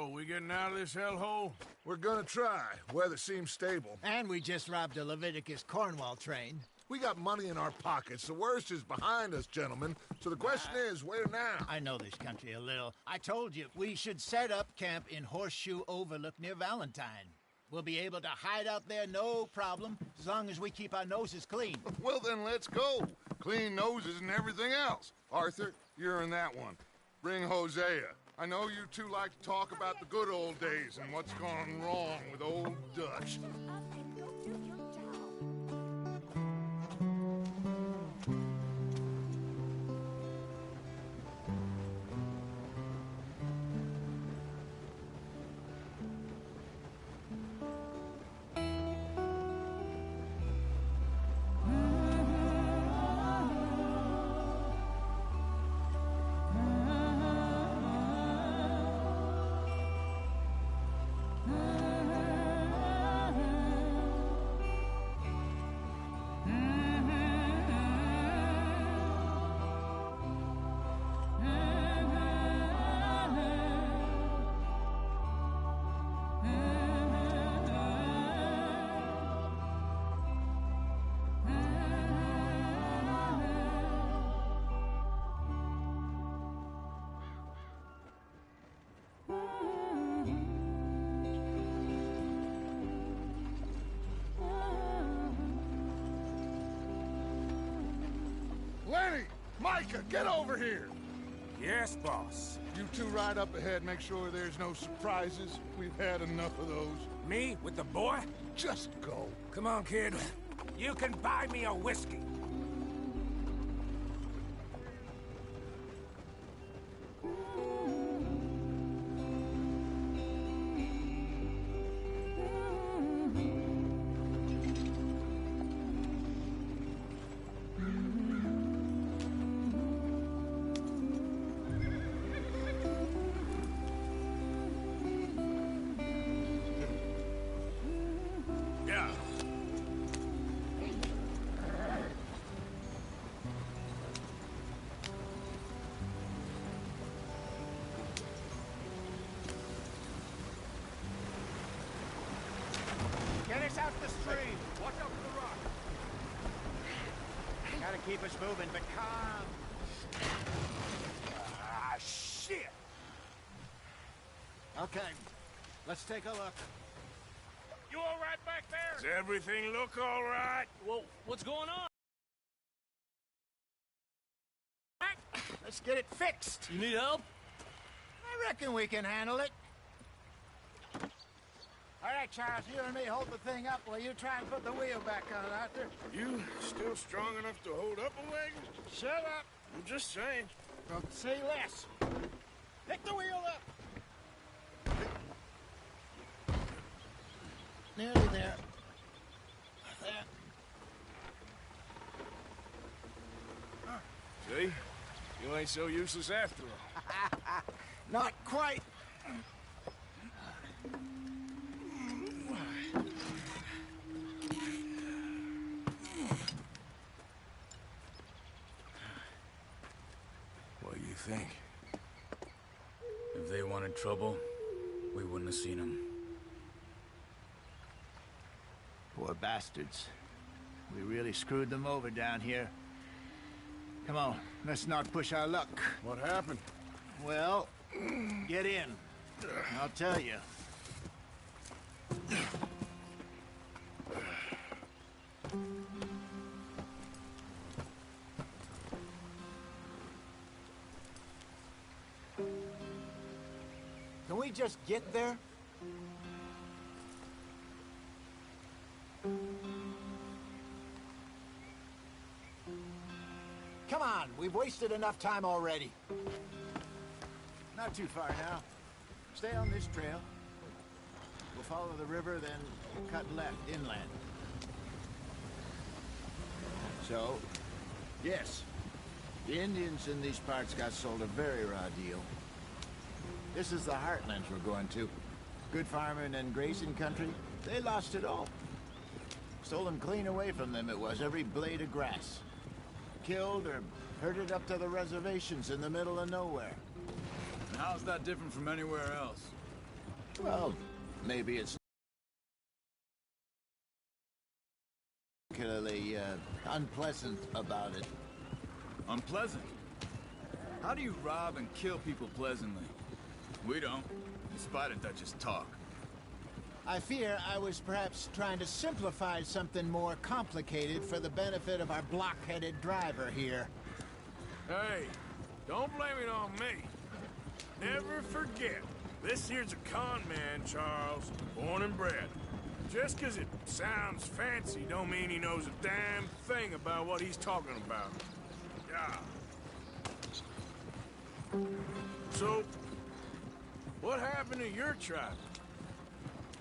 So, we getting out of this hellhole? We're gonna try. Weather seems stable. And we just robbed a Leviticus Cornwall train. We got money in our pockets. The worst is behind us, gentlemen. So the question is, where now? I know this country a little. I told you, we should set up camp in Horseshoe Overlook near Valentine. We'll be able to hide out there, no problem, as long as we keep our noses clean. Well, then let's go. Clean noses and everything else. Arthur, you're in that one. Bring Hosea. I know you two like to talk about the good old days and what's gone wrong with old Dutch. Lenny! Micah, get over here! Yes, boss. You two ride up ahead, make sure there's no surprises. We've had enough of those. Me with the boy? Just go. Come on, kid. You can buy me a whiskey. Get us out the stream. Watch out for the rock. Gotta keep us moving, but calm. Ah, shit! Okay, let's take a look. You all right back there? Does everything look all right? Well, what's going on? Let's get it fixed. You need help? I reckon we can handle it. All right, Charles, you and me hold the thing up while you try and put the wheel back on, Arthur. You still strong enough to hold up a wagon? Shut up. I'm just saying. Don't say less. Pick the wheel up. Nearly there. There. See? You ain't so useless after all. Not quite. What do you think? If they wanted trouble, we wouldn't have seen them. Poor bastards. We really screwed them over down here. Come on, let's not push our luck. What happened? Well, get in. I'll tell you. Can we just get there? Come on, we've wasted enough time already. Not too far now. Stay on this trail. We'll follow the river, then cut left inland. So, yes, the Indians in these parts got sold a very raw deal. This is the heartlands we're going to. Good farming and grazing country, they lost it all. Stolen clean away from them it was, every blade of grass. Killed or herded up to the reservations in the middle of nowhere. And how's that different from anywhere else? Well, maybe it's particularly unpleasant about it. Unpleasant? How do you rob and kill people pleasantly? We don't, in spite of Dutch's talk. I fear I was perhaps trying to simplify something more complicated for the benefit of our block-headed driver here. Hey, don't blame it on me. Never forget, this here's a con man, Charles, born and bred. Just 'cause it sounds fancy don't mean he knows a damn thing about what he's talking about. Yeah. So, what happened to your tribe?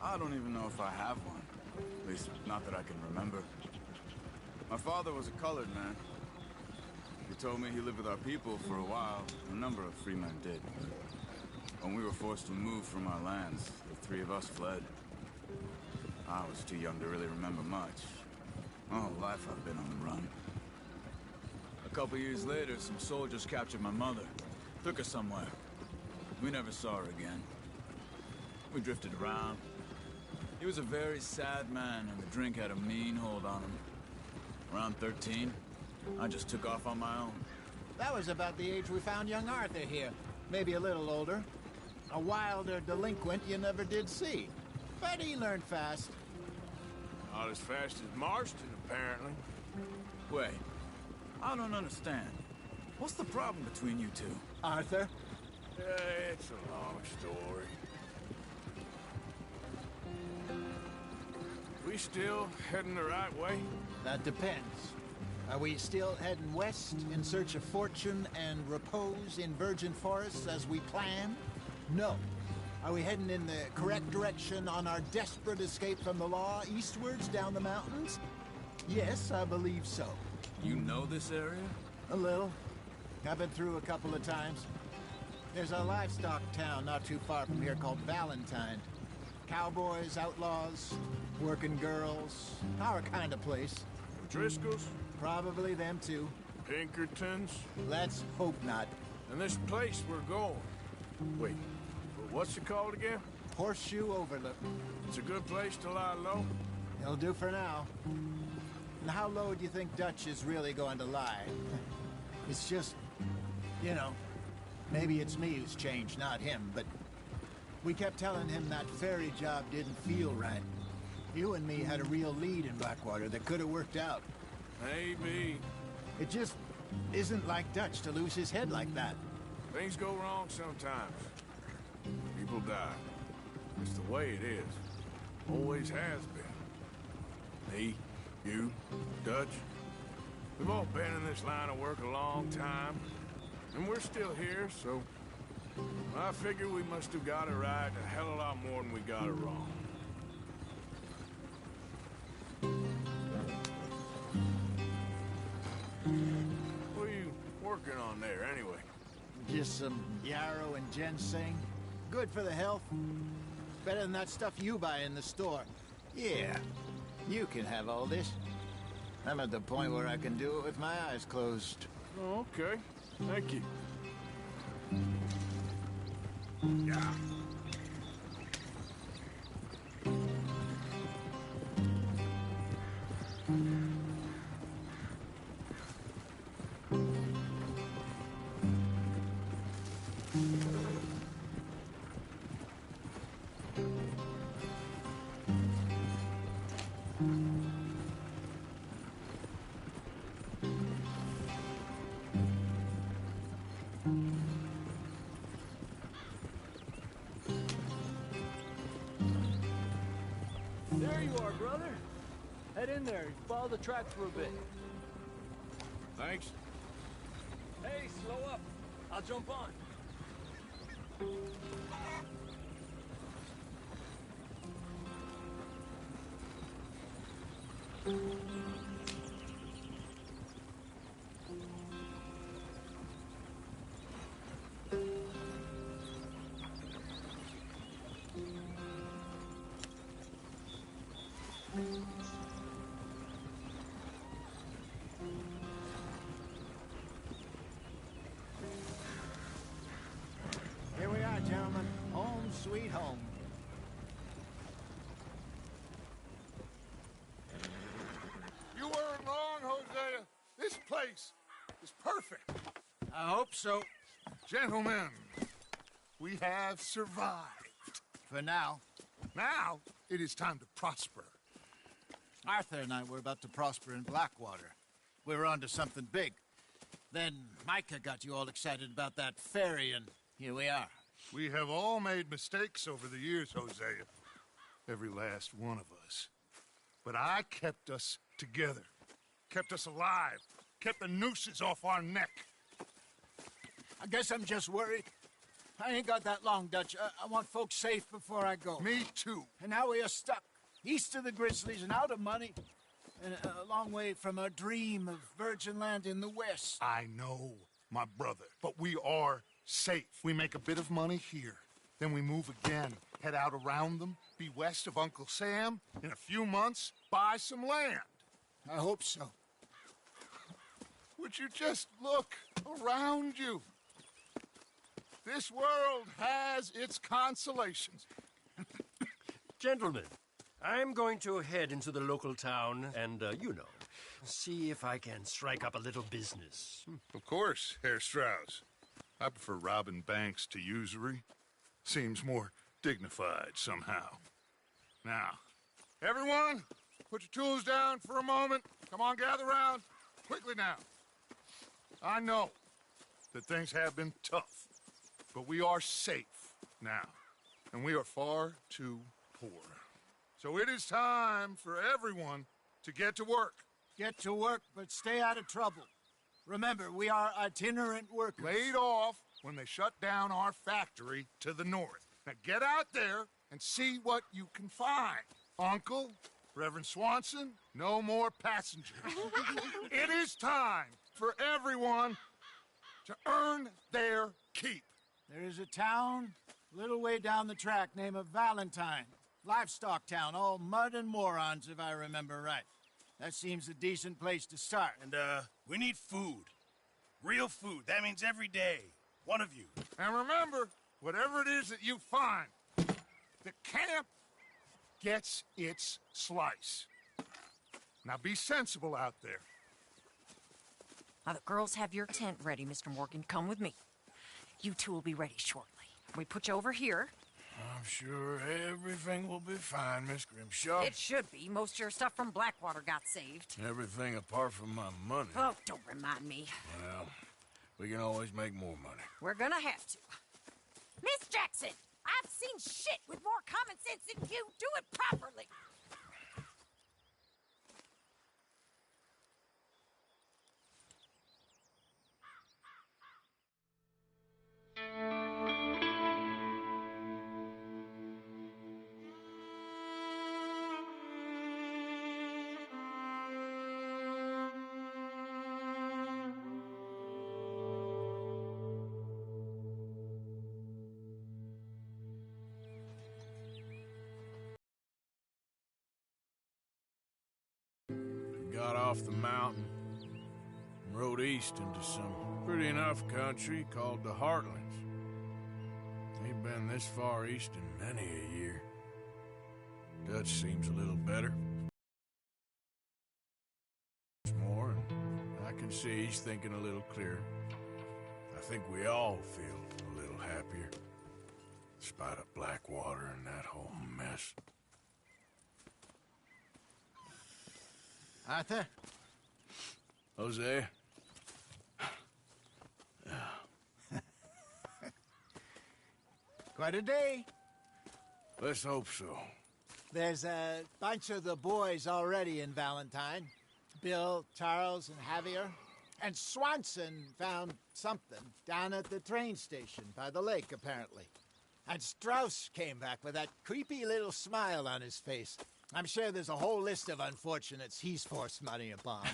I don't even know if I have one. At least, not that I can remember. My father was a colored man. He told me he lived with our people for a while. A number of free men did. When we were forced to move from our lands, the three of us fled. I was too young to really remember much. My whole life I've been on the run. A couple years later, some soldiers captured my mother. Took her somewhere. We never saw her again. We drifted around. He was a very sad man, and the drink had a mean hold on him. Around 13, I just took off on my own. That was about the age we found young Arthur here. Maybe a little older. A wilder delinquent you never did see. But he learned fast. Not as fast as Marston, apparently. Wait, I don't understand. What's the problem between you two? Arthur? It's a long story. We still heading the right way? That depends. Are we still heading west in search of fortune and repose in virgin forests as we planned? No. Are we heading in the correct direction on our desperate escape from the law eastwards down the mountains? Yes, I believe so. You know this area? A little. I've been through a couple of times. There's a livestock town not too far from here called Valentine. Cowboys, outlaws, working girls, our kind of place. Driscolls? Probably them too. Pinkertons? Let's hope not. And this place we're going. Wait, what's it called again? Horseshoe Overlook. It's a good place to lie low? It'll do for now. And how low do you think Dutch is really going to lie? It's just, you know, maybe it's me who's changed, not him, but we kept telling him that ferry job didn't feel right. You and me had a real lead in Blackwater that could have worked out. Maybe. It just isn't like Dutch to lose his head like that. Things go wrong sometimes. People die. It's the way it is. Always has been. Me, you, Dutch. We've all been in this line of work a long time. And we're still here, so I figure we must have got it right a hell of a lot more than we got it wrong. What are you working on there, anyway? Just some yarrow and ginseng. Good for the health. Better than that stuff you buy in the store. Yeah, you can have all this. I'm at the point where I can do it with my eyes closed. Oh, okay. Thank you. Yeah. There you are, brother. Head in there and follow the track for a bit. Thanks. Hey, slow up. I'll jump on. Here we are, gentlemen. Home sweet home. place is perfect. I hope so. Gentlemen, we have survived. For now. Now, it is time to prosper. Arthur and I were about to prosper in Blackwater. We were onto something big. Then Micah got you all excited about that ferry, and here we are. We have all made mistakes over the years, Hosea. Every last one of us. But I kept us together. Kept us alive. Kept the nooses off our neck. I guess I'm just worried. I ain't got that long, Dutch. I want folks safe before I go. Me too. And now we are stuck, east of the Grizzlies and out of money, and a long way from our dream of virgin land in the west. I know, my brother, but we are safe. We make a bit of money here, then we move again, head out around them, be west of Uncle Sam, in a few months, buy some land. I hope so. Would you just look around you? This world has its consolations. Gentlemen, I'm going to head into the local town and, see if I can strike up a little business. Of course, Herr Strauss. I prefer robbing banks to usury. Seems more dignified somehow. Now, everyone, put your tools down for a moment. Come on, gather round. Quickly now. I know that things have been tough, but we are safe now, and we are far too poor. So it is time for everyone to get to work. Get to work, but stay out of trouble. Remember, we are itinerant workers. Laid off when they shut down our factory to the north. Now get out there and see what you can find. Uncle, Reverend Swanson, no more passengers. It is time for everyone to earn their keep. There is a town a little way down the track named Valentine. Livestock town, all mud and morons, if I remember right. That seems a decent place to start. And, we need food. Real food. That means every day. One of you. And remember, whatever it is that you find, the camp gets its slice. Now be sensible out there. Now, the girls have your tent ready, Mr. Morgan. Come with me. You two will be ready shortly. We put you over here. I'm sure everything will be fine, Miss Grimshaw. It should be. Most of your stuff from Blackwater got saved. Everything apart from my money. Oh, don't remind me. Well, we can always make more money. We're gonna have to. Miss Jackson, I've seen shit with more common sense than you. Do it properly. Got off the mountain and rode east into some pretty enough country called the Heartlands. Ain't been this far east in many a year. Dutch seems a little better. More, and I can see he's thinking a little clearer. I think we all feel a little happier, in spite of Blackwater and that whole mess. Arthur? Hosea? Quite a day. Let's hope so. There's a bunch of the boys already in Valentine. Bill, Charles, and Javier. And Swanson found something down at the train station by the lake, apparently. And Strauss came back with that creepy little smile on his face. I'm sure there's a whole list of unfortunates he's forced money upon.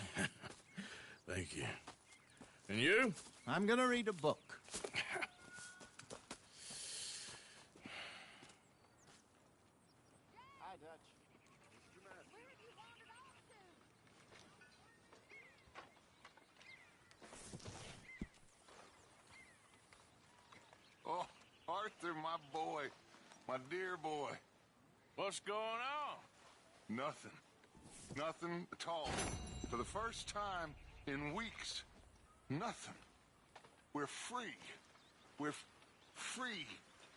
Thank you. And you? I'm gonna read a book. Hi, Dutch. Oh, Arthur, my boy. My dear boy. What's going on? Nothing. Nothing at all. For the first time in weeks. Nothing. We're free. We're free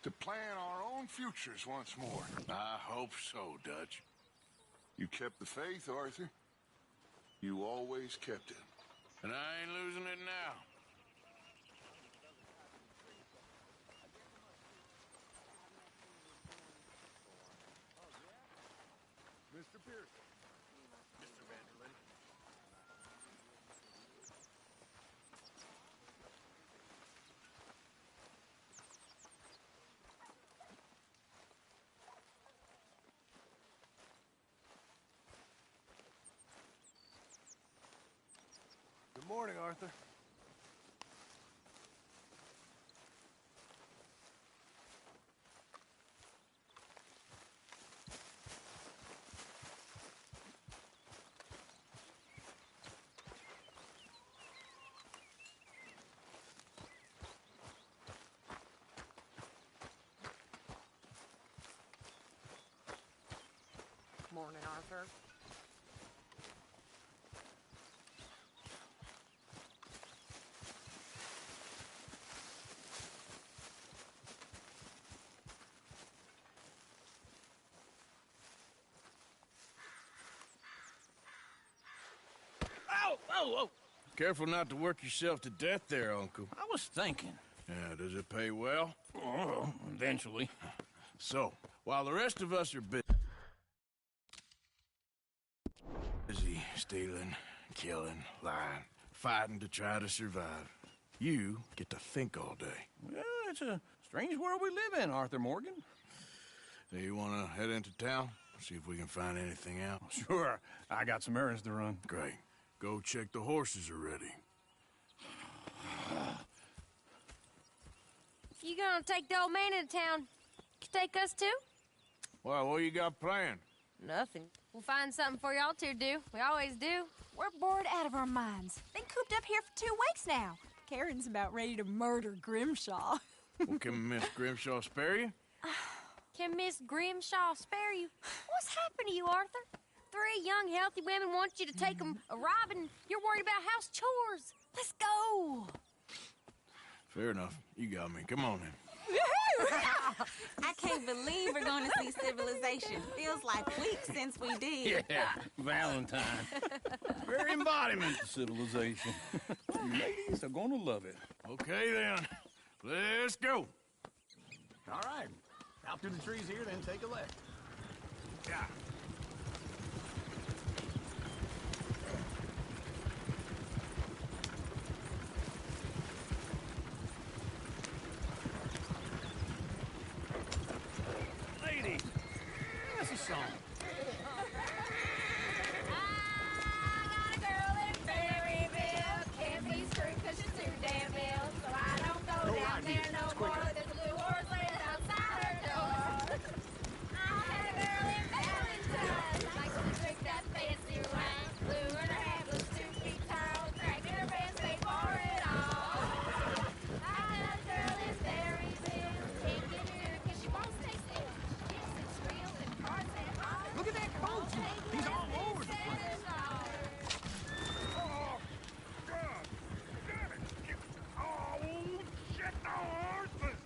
to plan our own futures once more. I hope so, Dutch. You kept the faith, Arthur. You always kept it. And I ain't losing it now. Mr. Pearson. Mr. Vanderlyn. Good morning, Arthur. Morning, Arthur. Ow! Oh, oh! Careful not to work yourself to death there, Uncle. I was thinking. Yeah, does it pay well? Oh, eventually. So, while the rest of us are busy stealing, killing, lying, fighting to try to survive, you get to think all day. Well, it's a strange world we live in, Arthur Morgan. Do you want to head into town? See if we can find anything out? Sure. I got some errands to run. Great. Go check the horses are ready. You gonna take the old man into town? Take us too? Well, what you got planned? Nothing. We'll find something for y'all two to do. We always do. We're bored out of our minds. Been cooped up here for 2 weeks now. Karen's about ready to murder Grimshaw. Well, can Miss Grimshaw spare you? Can Miss Grimshaw spare you? What's happened to you, Arthur? 3 young, healthy women want you to take them a robbing. You're worried about house chores. Let's go. Fair enough. You got me. Come on then. I can't believe we're going to see civilization. Feels like weeks since we did. Yeah, Valentine. Very embodiment of civilization. You ladies are going to love it. Okay, then. Let's go. All right. Out through the trees here, then take a left. Yeah. Ladies, that's a song. I got a girl in Berryville. Can't be screwed 'cause she's too damn ill. So I don't go down there no more. There's a blue horse laying outside her door. I had a girl in Valentine. Like to drink that fancy wine. Blue in her hair, was 2 feet tall. Cracking her pants, paid for it all. I got a girl in Berryville. Can't get her 'cause she won't stay still. Kicks and squeals and parts and all. Look at that coach. He's all over the place. Oh, God! Damn it! Oh, shit, the horses!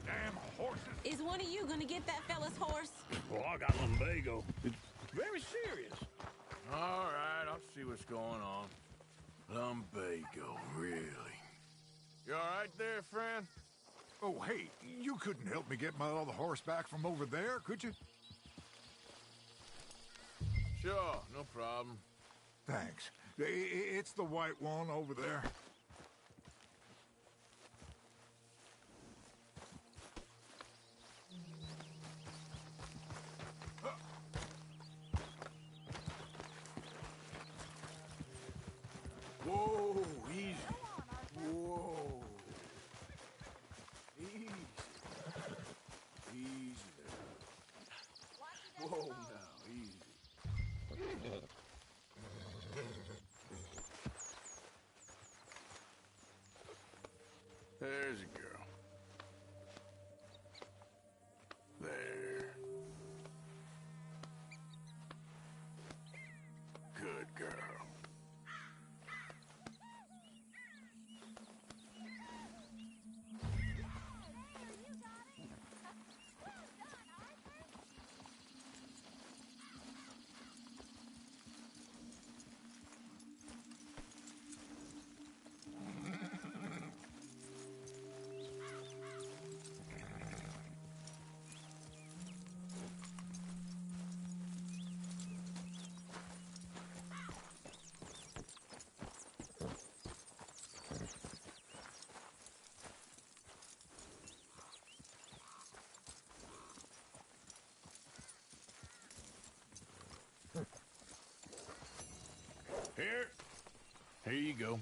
Damn horses! Is one of you going to get that fella's horse? Well, I got lumbago. It's very serious. All right, I'll see what's going on. Lumbago, really? You all right there, friend? Oh, hey, you couldn't help me get my other horse back from over there, could you? Sure, no problem. Thanks. It's the white one over there. Whoa, easy. Whoa. Easy. Easy there. Whoa, now, easy. There's a girl. There. Good girl. Here you go.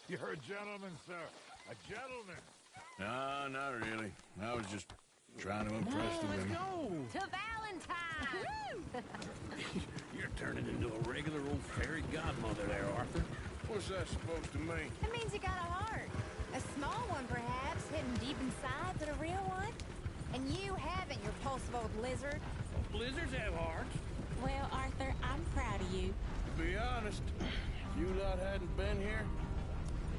You're a gentleman, sir. A gentleman. No, not really. I was just trying to impress the women. To Valentine! You're turning into a regular old fairy godmother there, Arthur. What's that supposed to mean? It means you got a heart. A small one, perhaps, hidden deep inside, but a real one. And you haven't, you repulsive old lizard. Blizzards have hearts. Well, Arthur, I'm proud of you. To be honest, if you lot hadn't been here,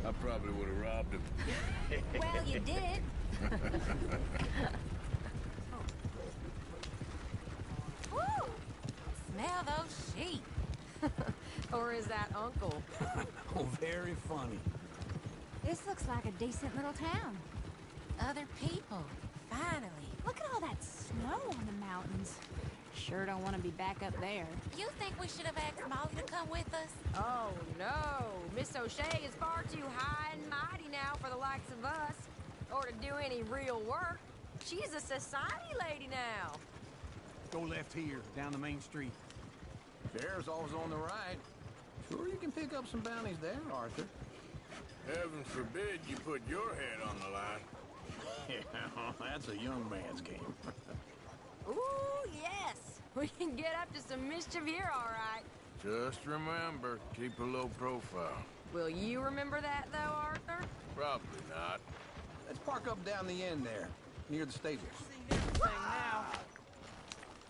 I probably would have robbed him. Well, you did. Woo! Smell those sheep. Or is that Uncle? Oh, very funny. This looks like a decent little town. Other people. Finally. Look at all that snow on the mountains. Sure don't want to be back up there. You think we should have asked Molly to come with us? Oh, no. Miss O'Shea is far too high and mighty now for the likes of us. Or to do any real work. She's a society lady now. Go left here, down the main street. Sheriff's always on the right. Sure you can pick up some bounties there, Arthur. Heaven forbid you put your head on the line. Yeah, that's a young man's game. Ooh, yes. We can get up to some mischief here, all right. Just remember, keep a low profile. Will you remember that, though, Arthur? Probably not. Let's park up down the end there, near the stables.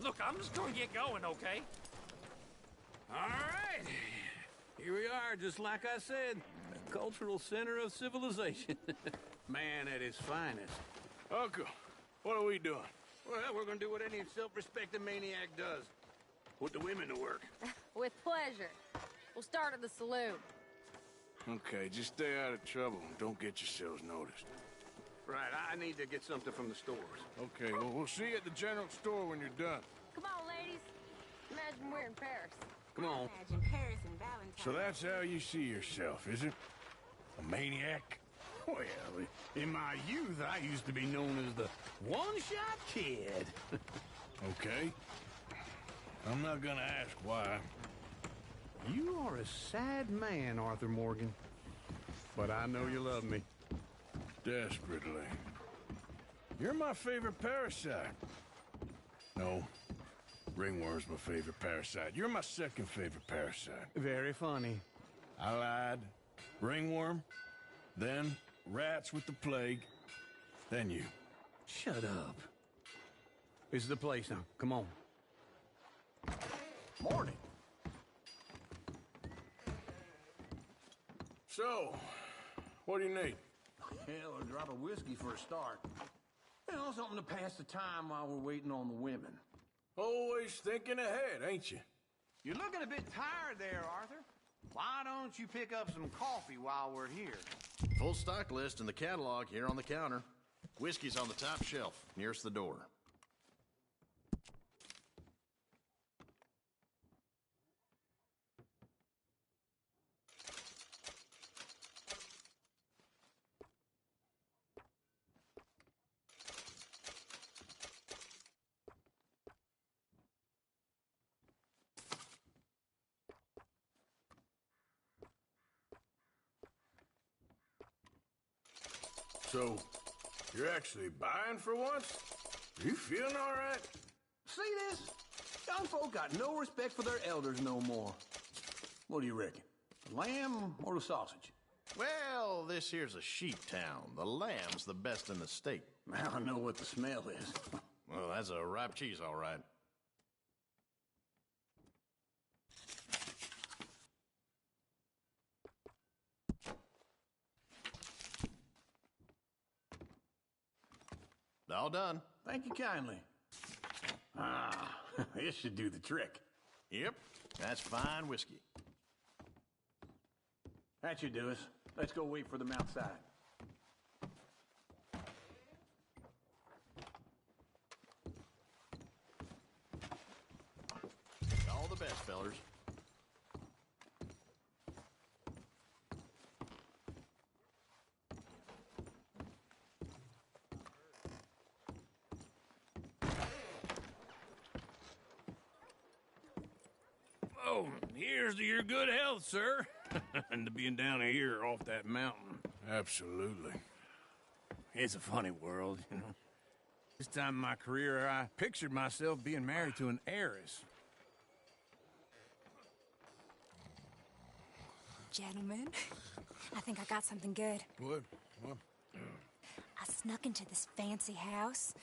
Look, I'm just gonna get going, okay? All right. Here we are, just like I said. The cultural center of civilization. Man at his finest. Uncle, what are we doing? Well, we're gonna do what any self-respecting maniac does. Put the women to work. With pleasure. We'll start at the saloon. Okay, just stay out of trouble and don't get yourselves noticed. Right, I need to get something from the stores. Okay, well, we'll see you at the general store when you're done. Come on, ladies. Imagine we're in Paris. Come on. Imagine Paris and Valentine. So that's how you see yourself, is it? A maniac? Well, in my youth, I used to be known as the one-shot kid. Okay. I'm not gonna ask why. You are a sad man, Arthur Morgan. But I know you love me. Desperately. You're my favorite parasite. No. Ringworm's my favorite parasite. You're my second favorite parasite. Very funny. I lied. Ringworm, then rats with the plague, then you. Shut up. This is the place now. Come on. Morning. So, what do you need? Hell, a drop of whiskey for a start. You know, something to pass the time while we're waiting on the women. Always thinking ahead, ain't you? You're looking a bit tired there, Arthur. Why don't you pick up some coffee while we're here? Full stock list in the catalog here on the counter. Whiskey's on the top shelf, nearest the door. So, you're actually buying for once? Are you feeling all right? See this? Young folk got no respect for their elders no more. What do you reckon? The lamb or the sausage? Well, this here's a sheep town. The lamb's the best in the state. Now I know what the smell is. Well, that's a ripe cheese, all right. All done. Thank you kindly. Ah, this should do the trick. Yep, that's fine whiskey. That should do us. Let's go wait for them outside. All the best, fellers. So, here's to your good health, sir. And to being down here off that mountain. Absolutely. It's a funny world, you know. This time in my career, I pictured myself being married to an heiress. Gentlemen, I think I got something good. What? I snuck into this fancy house,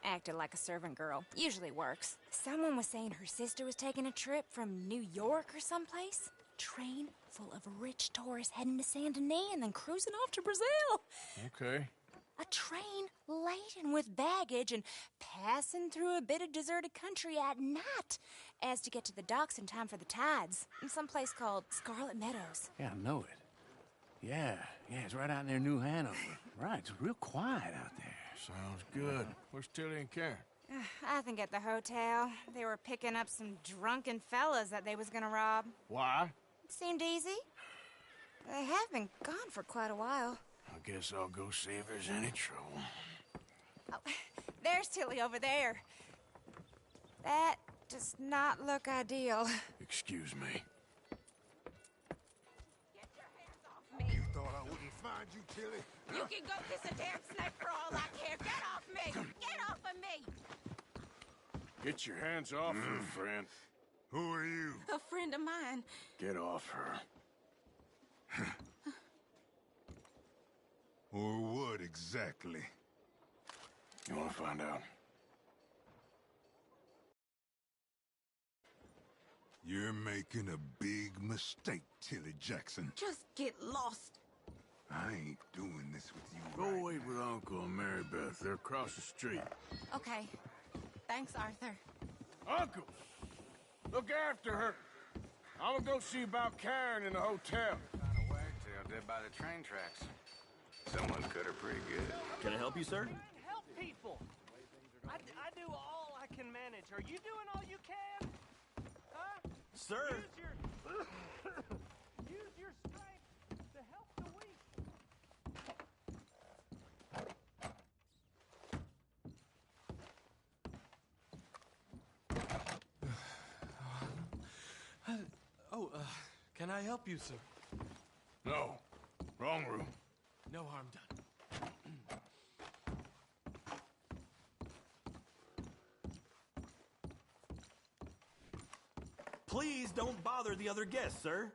acted like a servant girl. Usually works. Someone was saying her sister was taking a trip from New York or someplace. Train full of rich tourists heading to Saint Denis and then cruising off to Brazil. Okay. A train laden with baggage and passing through a bit of deserted country at night as to get to the docks in time for the tides in some place called Scarlet Meadows. Yeah, I know it. Yeah, it's right out near New Hanover. Right, it's real quiet out there. Sounds good. Where's Tilly and Karen? I think at the hotel. They were picking up some drunken fellas that they was gonna rob. Why? It seemed easy. They have been gone for quite a while. I guess I'll go see if there's any trouble. Oh, there's Tilly over there. That does not look ideal. Excuse me. You thought I wouldn't find you, Tilly? You can go kiss a damn snake for all I care. Get off me! Get off of me! Get your hands off her, friend. Who are you? A friend of mine. Get off her. Or what exactly? You want to find out? You're making a big mistake, Tilly Jackson. Just get lost. I ain't doing this with you. Go wait with Uncle and Mary Beth. They're across the street. Okay. Thanks, Arthur. Uncle! Look after her. I'm gonna go see about Karen in the hotel. Found a wagtail dead by the train tracks. Someone cut her pretty good. Can I help you, sir? Help people. I do all I can manage. Are you doing all you can? Huh? Sir! Use your strength to help the weak. Can I help you, sir? No. Wrong room. No harm done. Please don't bother the other guests, sir.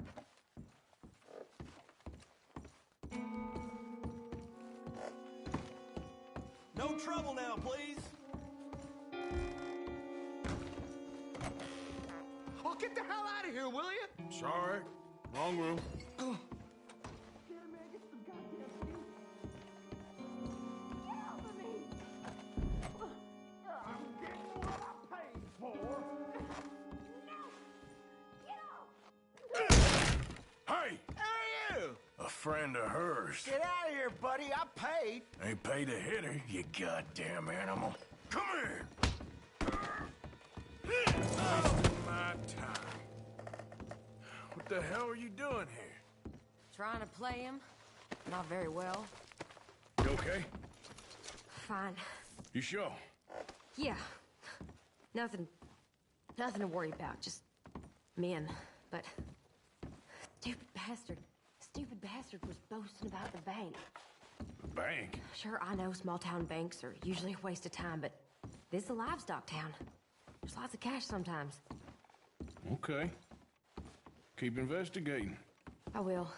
No trouble now, please. Oh, get the hell out of here, will you? Sorry. Wrong room. Hey! Who are you? A friend of hers. Get out of here, buddy. I paid. Ain't paid to hit her, you goddamn animal. Come here! Wasting my time. What the hell are you doing here? Trying to play him? Not very well. You okay? Fine. You sure? Yeah. Nothing to worry about. Just men. But stupid bastard was boasting about the bank. The bank? Sure, I know small town banks are usually a waste of time, but this is a livestock town. There's lots of cash sometimes. Okay. Keep investigating. I will.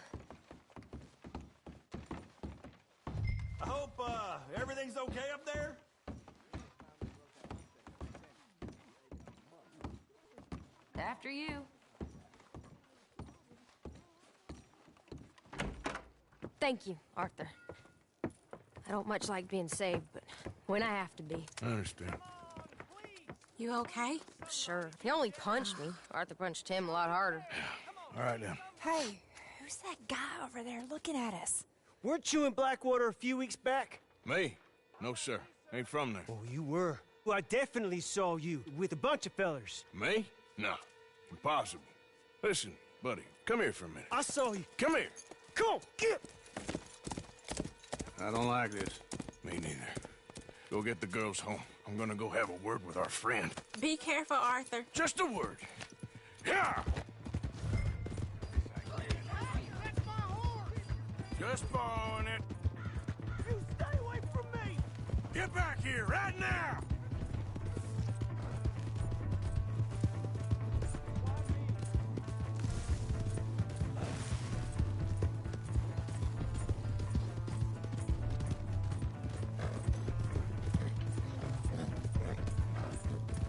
I hope, everything's okay up there? After you. Thank you, Arthur. I don't much like being saved, but when I have to be. I understand. You okay? Sure. He only punched me. Arthur punched him a lot harder. All right, then. Hey, who's that guy over there looking at us? Weren't you in Blackwater a few weeks back? Me? No, sir. Ain't from there. Oh, you were. Well, I definitely saw you with a bunch of fellers. Me? No. Impossible. Listen, buddy, come here for a minute. I saw you. Come here. Come on, get! I don't like this. Me neither. Go get the girls home. I'm gonna go have a word with our friend. Be careful, Arthur. Just a word. Yeah! Just borrowing it. You stay away from me! Get back here, right now!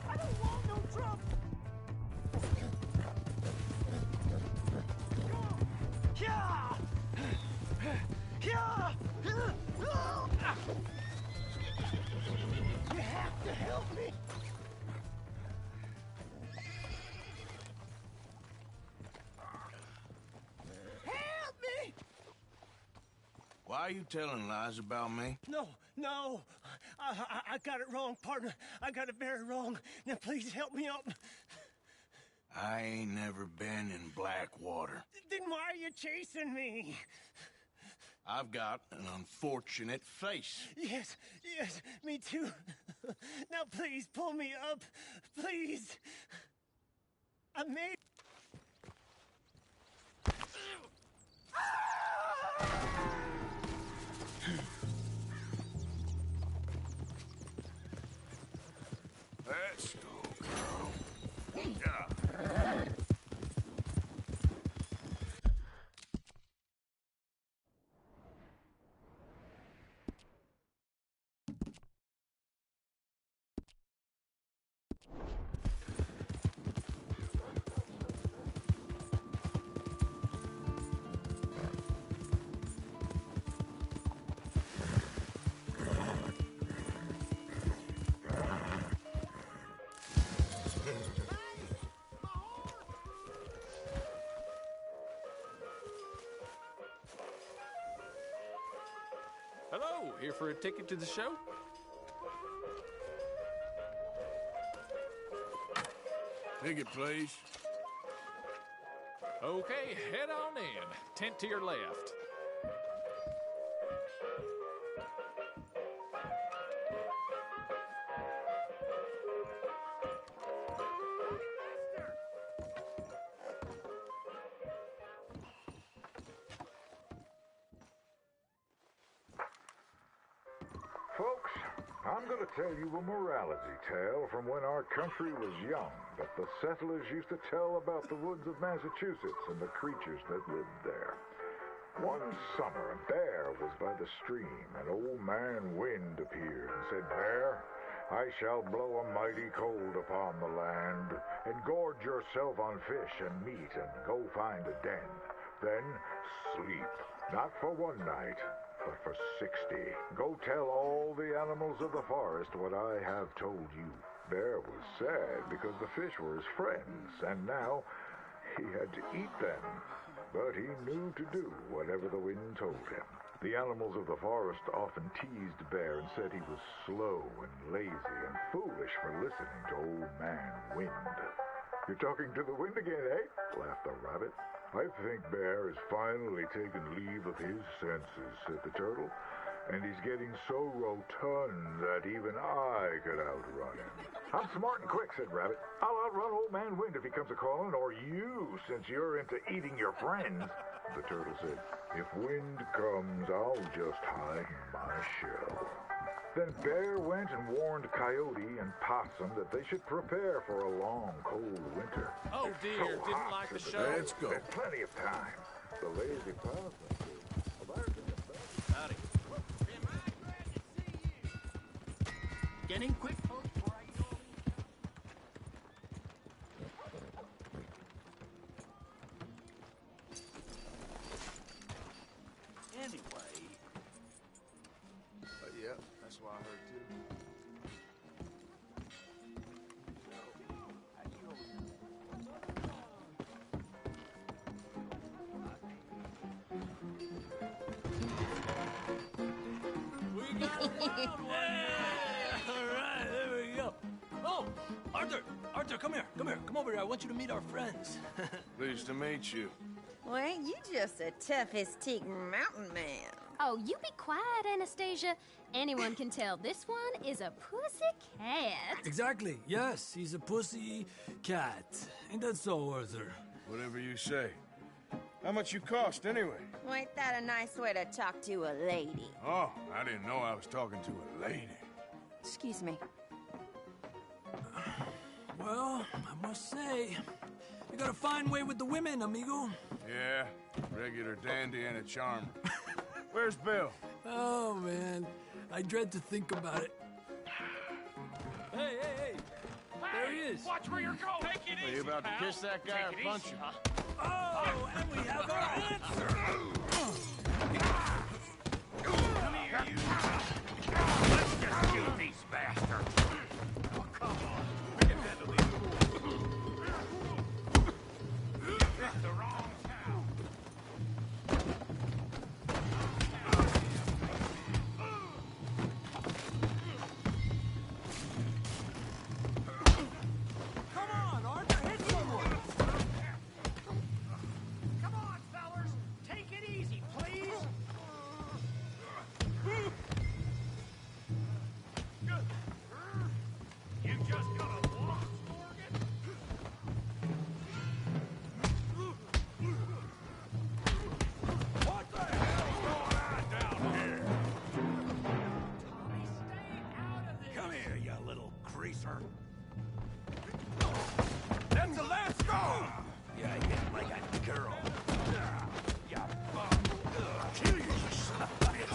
I don't want no trouble! Yeah! Yeah! You have to help me! Help me! Why are you telling lies about me? No, no. I got it wrong, partner. I got it very wrong. Now please help me up. I ain't never been in Blackwater. Then why are you chasing me? I've got an unfortunate face. Yes, yes, me too. Now please pull me up. Please. I made... Let's go, girl. Yeah. Hello, here for a ticket to the show? Ticket, please. Okay, head on in. Tent to your left. Folks, I'm going to tell you a morality tale from when our country was young that the settlers used to tell about the woods of Massachusetts and the creatures that lived there. One summer, a bear was by the stream, and Old Man Wind appeared and said, "Bear, I shall blow a mighty cold upon the land, and gorge yourself on fish and meat, and go find a den. Then sleep, not for one night, but for 60. Go tell all the animals of the forest what I have told you." Bear was sad because the fish were his friends, and now he had to eat them. But he knew to do whatever the wind told him. The animals of the forest often teased Bear and said he was slow and lazy and foolish for listening to Old Man Wind. "You're talking to the wind again, eh?" laughed the rabbit. "I think Bear has finally taken leave of his senses," said the turtle. "And he's getting so rotund that even I could outrun him." "I'm smart and quick," said Rabbit. "I'll outrun Old Man Wind if he comes a-calling, or you, since you're into eating your friends." The turtle said, "If Wind comes, I'll just hide in my shell." Then Bear went and warned Coyote and Possum that they should prepare for a long, cold winter. Oh "It's dear, so didn't hot," like the said show. bear. Let's go. "There's plenty of time." The lazy Possum said, Howdy. Get in quick, folks. Anyway. Yeah, that's what I heard too. We got a wild one! All right, there we go. Oh, Arthur, come here. Come over here. I want you to meet our friends. Pleased to meet you. Well, ain't you just a tough-as-teak mountain man? Oh, you be quiet, Anastasia. Anyone can tell this one is a pussy cat. Exactly. Yes, he's a pussy cat. Ain't that so, Arthur? Whatever you say. How much you cost, anyway? Well, ain't that a nice way to talk to a lady? Oh, I didn't know I was talking to a lady. Excuse me. Well, I must say, you got a fine way with the women, amigo. Yeah, regular dandy and a charmer. Where's Bill? Oh, man. I dread to think about it. Hey! There he is. Watch where you're going. Take it easy, Are you about to kiss that guy or punch him? Oh, and we have our answer. Come here, you. Let's just shoot these bastards. Oh, come on. We can handle these fools. This is the wrong town. Come on, Arthur, hit someone. Come on, fellas. Take it easy, please. You just gonna walk, Morgan? What the hell's going on down here? Tommy, stay out of this. Come here, you little greaser. That's a let's go! Yeah, hit like a girl. You bum. Kill you, son of a bitch.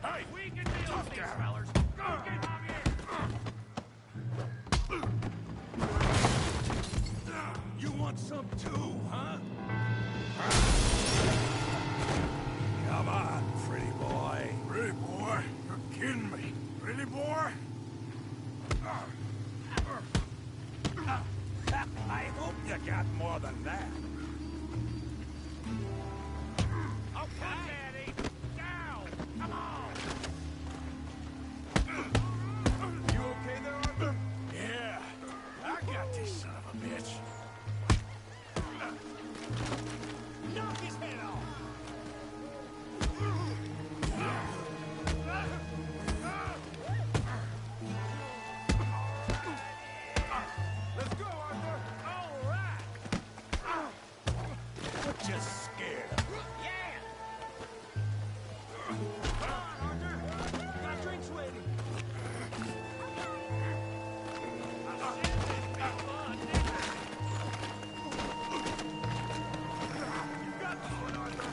Hey, we can deal with these fellers. Go get Javier. You want some too, huh? Come on, pretty boy. Pretty boy? You're kidding me. Pretty boy? I hope you got more than that. Okay, Daddy. Down. Come on. You okay there, Arthur? Yeah. I got this son of a bitch. Knock his head off. Let's go, Arthur. All right. We're just scared. Yeah. Come on, Arthur. Got drinks waiting. You got this one, Arthur.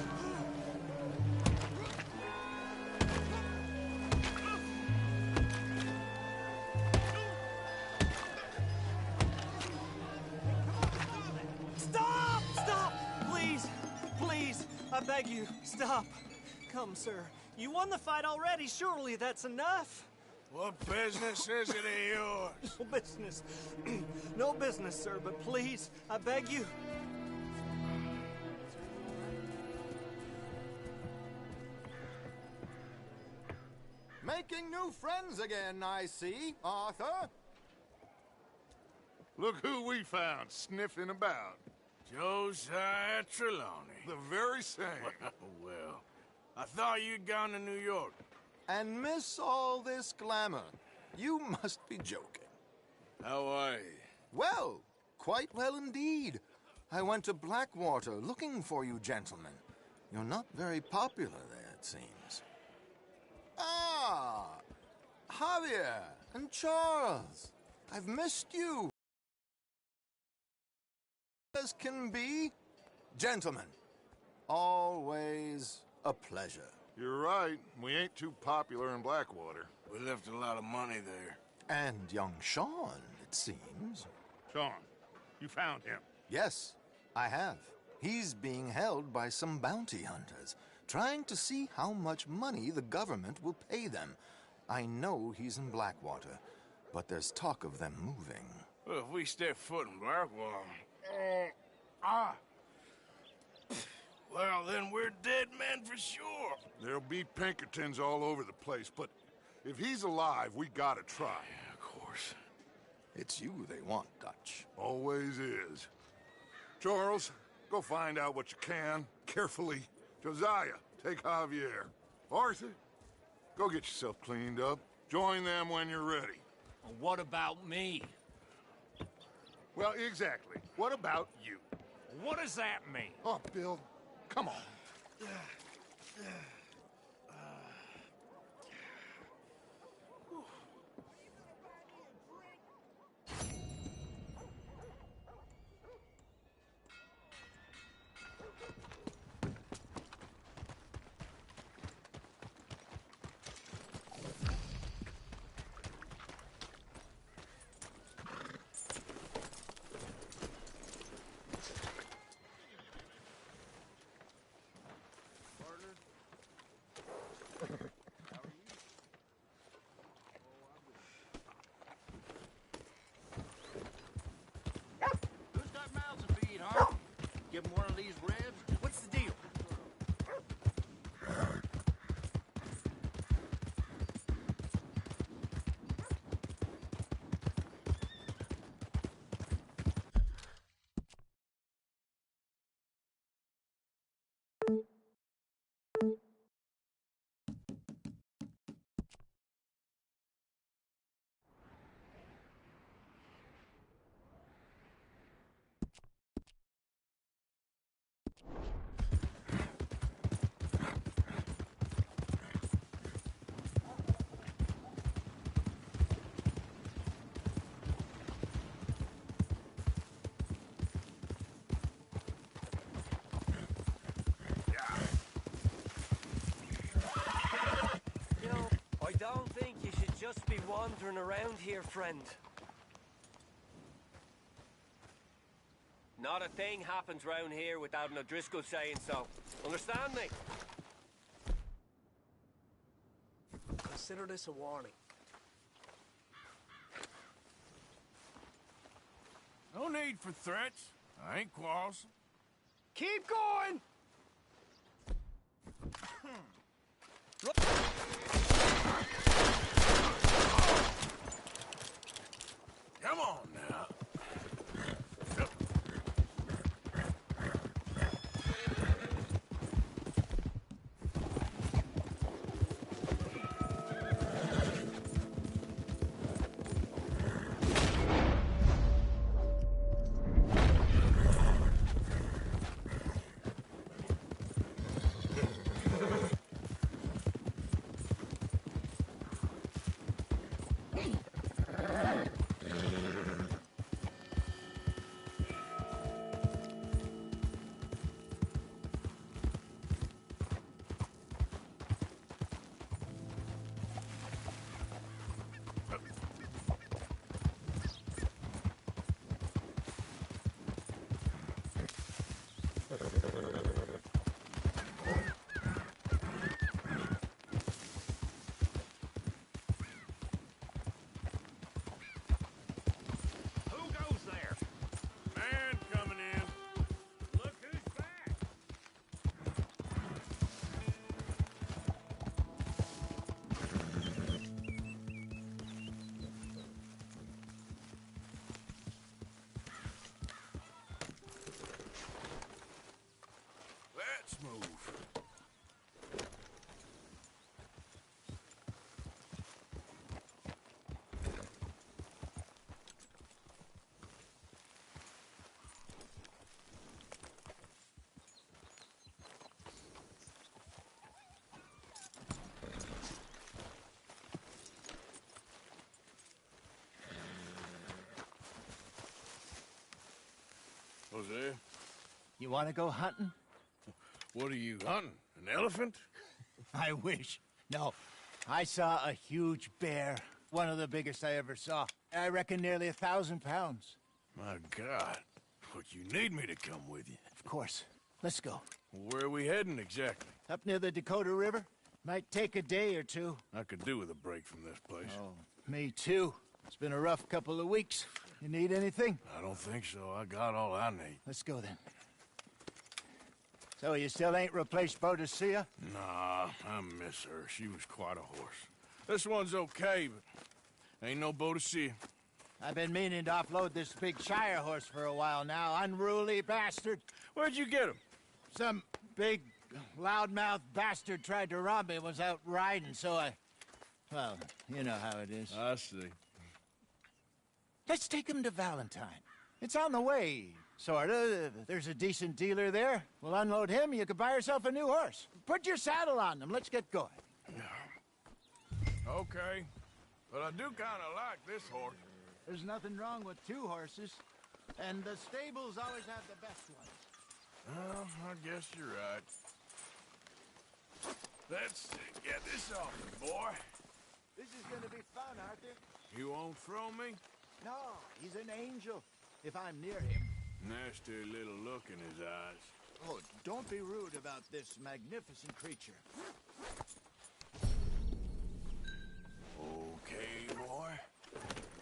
Stop! Stop! Please! Please! I beg you, stop. Come, sir. You won the fight already. Surely that's enough. What business is it of yours? No business. No business, sir, but please, I beg you. Making new friends again, I see, Arthur. Look who we found sniffing about. Josiah Trelawney. The very same. Well, I thought you'd gone to New York. And miss all this glamour. You must be joking. How are you? Well, quite well indeed. I went to Blackwater looking for you gentlemen. You're not very popular there, it seems. Ah! Javier and Charles. I've missed you. As can be. Gentlemen, always a pleasure. You're right. We ain't too popular in Blackwater. We left a lot of money there. And young Sean, it seems. Sean, you found him. Yes, I have. He's being held by some bounty hunters, trying to see how much money the government will pay them. I know he's in Blackwater, but there's talk of them moving. Well, if we step foot in Blackwater... Well, then we're dead men for sure. There'll be Pinkertons all over the place, but if he's alive, we gotta try. Yeah, of course. It's you they want, Dutch. Always is. Charles, go find out what you can, carefully. Josiah, take Javier. Arthur, Go get yourself cleaned up. Join them when you're ready. What about me? Well, exactly. What about you? What does that mean? Oh, Bill, come on. Who's got mouths to feed, huh? Give him one of these ribs? What's the deal? You know, I don't think you should just be wandering around here, friend. Not a thing happens round here without an O'Driscoll saying so. Understand me? Consider this a warning. No need for threats. I ain't quarrelsome. Keep going! Come on now. Who goes there? Man coming in. Look who's back. Let's move. Hosea, You want to go hunting? what are you hunting? An elephant? I wish. No. I saw a huge bear. One of the biggest I ever saw. I reckon nearly 1,000 pounds. My God. Look, you need me to come with you. Of course. Let's go. Where are we heading exactly? Up near the Dakota River. Might take a day or two. I could do with a break from this place. Oh, me too. It's been a rough couple of weeks. You need anything? I don't think so. I got all I need. Let's go then. So you still ain't replaced Boadicea? Nah, I miss her. She was quite a horse. This one's okay, but ain't no Boadicea. I've been meaning to offload this big Shire horse for a while now. Unruly bastard. Where'd you get him? Some big, loudmouth bastard tried to rob me, was out riding, so I Well, you know how it is. I see. Let's take him to Valentine. It's on the way, sorta. There's a decent dealer there. We'll unload him, you could buy yourself a new horse. Put your saddle on him, let's get going. Okay. But I do kind of like this horse. There's nothing wrong with two horses. And the stables always have the best ones. Well, I guess you're right. Let's get this off, boy. This is gonna be fun, Arthur. You won't throw me? No, he's an angel. If I'm near him. Nasty little look in his eyes. Oh, don't be rude about this magnificent creature. Okay, boy.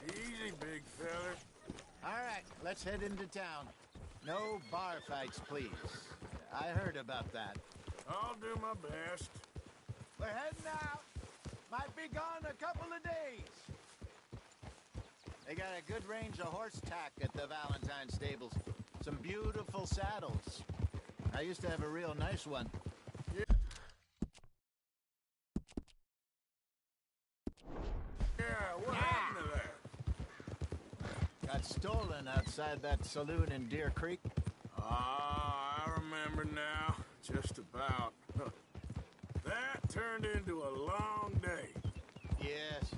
Easy, big feller. All right, let's head into town. No bar fights, please. I heard about that. I'll do my best. We're heading out. Might be gone a couple of days. They got a good range of horse tack at the Valentine stables. Some beautiful saddles. I used to have a real nice one. Yeah, what happened to that? Got stolen outside that saloon in Deer Creek. Ah, I remember now. Just about. That turned into a long day. Yes.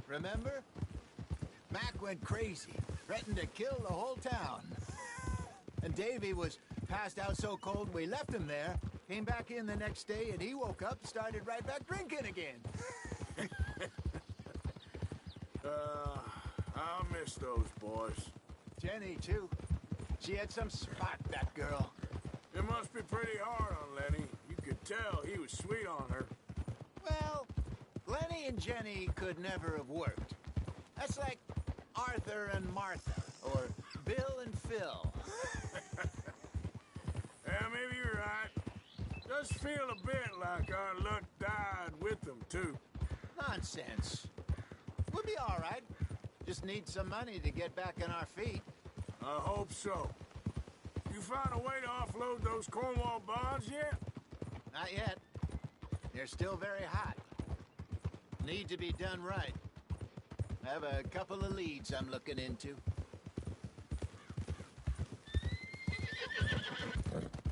Remember? Mac went crazy, threatened to kill the whole town. And Davy was passed out so cold we left him there, came back in the next day, and he woke up, started right back drinking again. I'll miss those boys. Jenny, too. She had some spark, that girl. It must be pretty hard on Lenny. You could tell he was sweet on her. Well, Lenny and Jenny could never have worked. That's like Arthur and Martha, or Bill and Phil. Yeah, maybe you're right. Does feel a bit like our luck died with them, too. Nonsense. We'll be all right. Just need some money to get back on our feet. I hope so. You found a way to offload those Cornwall bonds yet? Not yet. They're still very hot. Need to be done right. I have a couple of leads I'm looking into.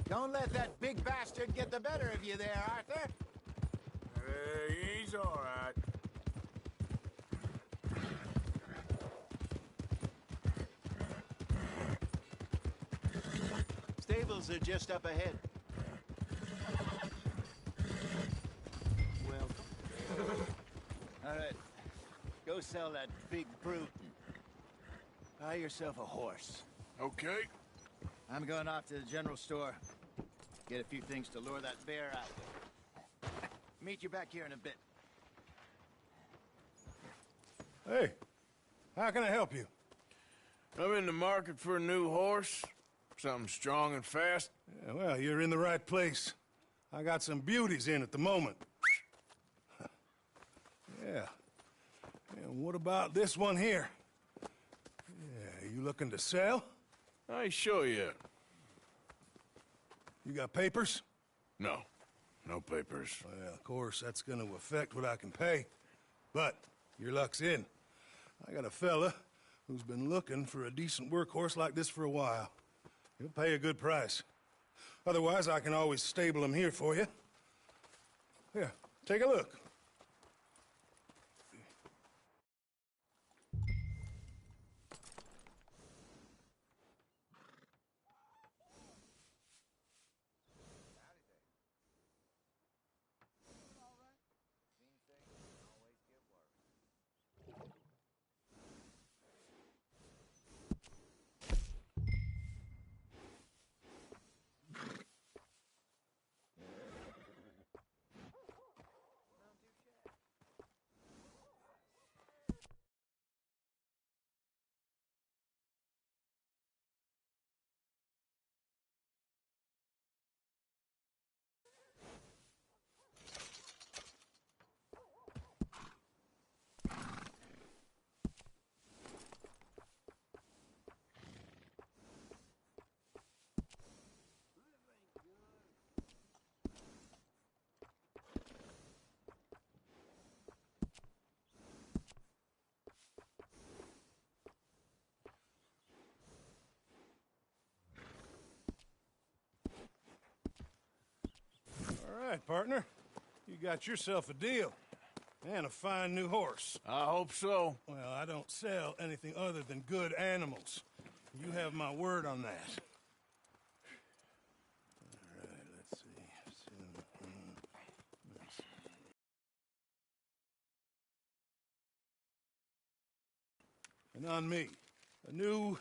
Don't let that big bastard get the better of you there, Arthur. He's all right. Stables are just up ahead. Well, all right. Go sell that big brute and buy yourself a horse. Okay. I'm going off to the general store. Get a few things to lure that bear out with. Meet you back here in a bit. Hey, how can I help you? I'm in the market for a new horse. Something strong and fast. Yeah, well, you're in the right place. I got some beauties in at the moment. Yeah. And what about this one here? Yeah, you looking to sell? I ain't sure yet. You got papers? No. No papers. Well, of course, that's gonna affect what I can pay. But your luck's in. I got a fella who's been looking for a decent workhorse like this for a while. He'll pay a good price. Otherwise, I can always stable him here for you. Here, take a look. partner. You got yourself a deal. And a fine new horse. I hope so. Well, I don't sell anything other than good animals. You have my word on that. All right, let's see. And on me, a new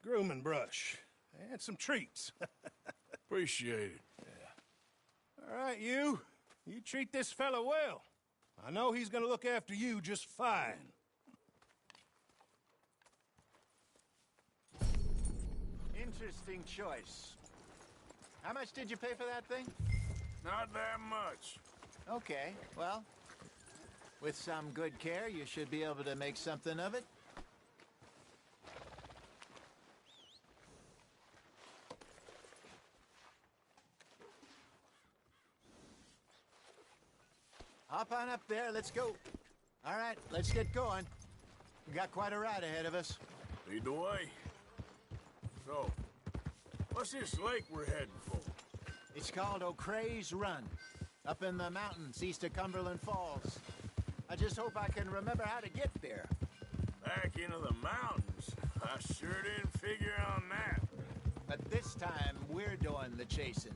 grooming brush and some treats. Appreciate it. Yeah. All right, you treat this fella well. I know he's gonna look after you just fine. Interesting choice. How much did you pay for that thing? Not that much. Okay, well, with some good care, you should be able to make something of it. Hop on up there, let's go. All right, let's get going. We got quite a ride ahead of us. Lead the way. So, what's this lake we're heading for? It's called O'Creagh's Run, up in the mountains east of Cumberland Falls. I just hope I can remember how to get there. Back into the mountains? I sure didn't figure on that. But this time, we're doing the chasing.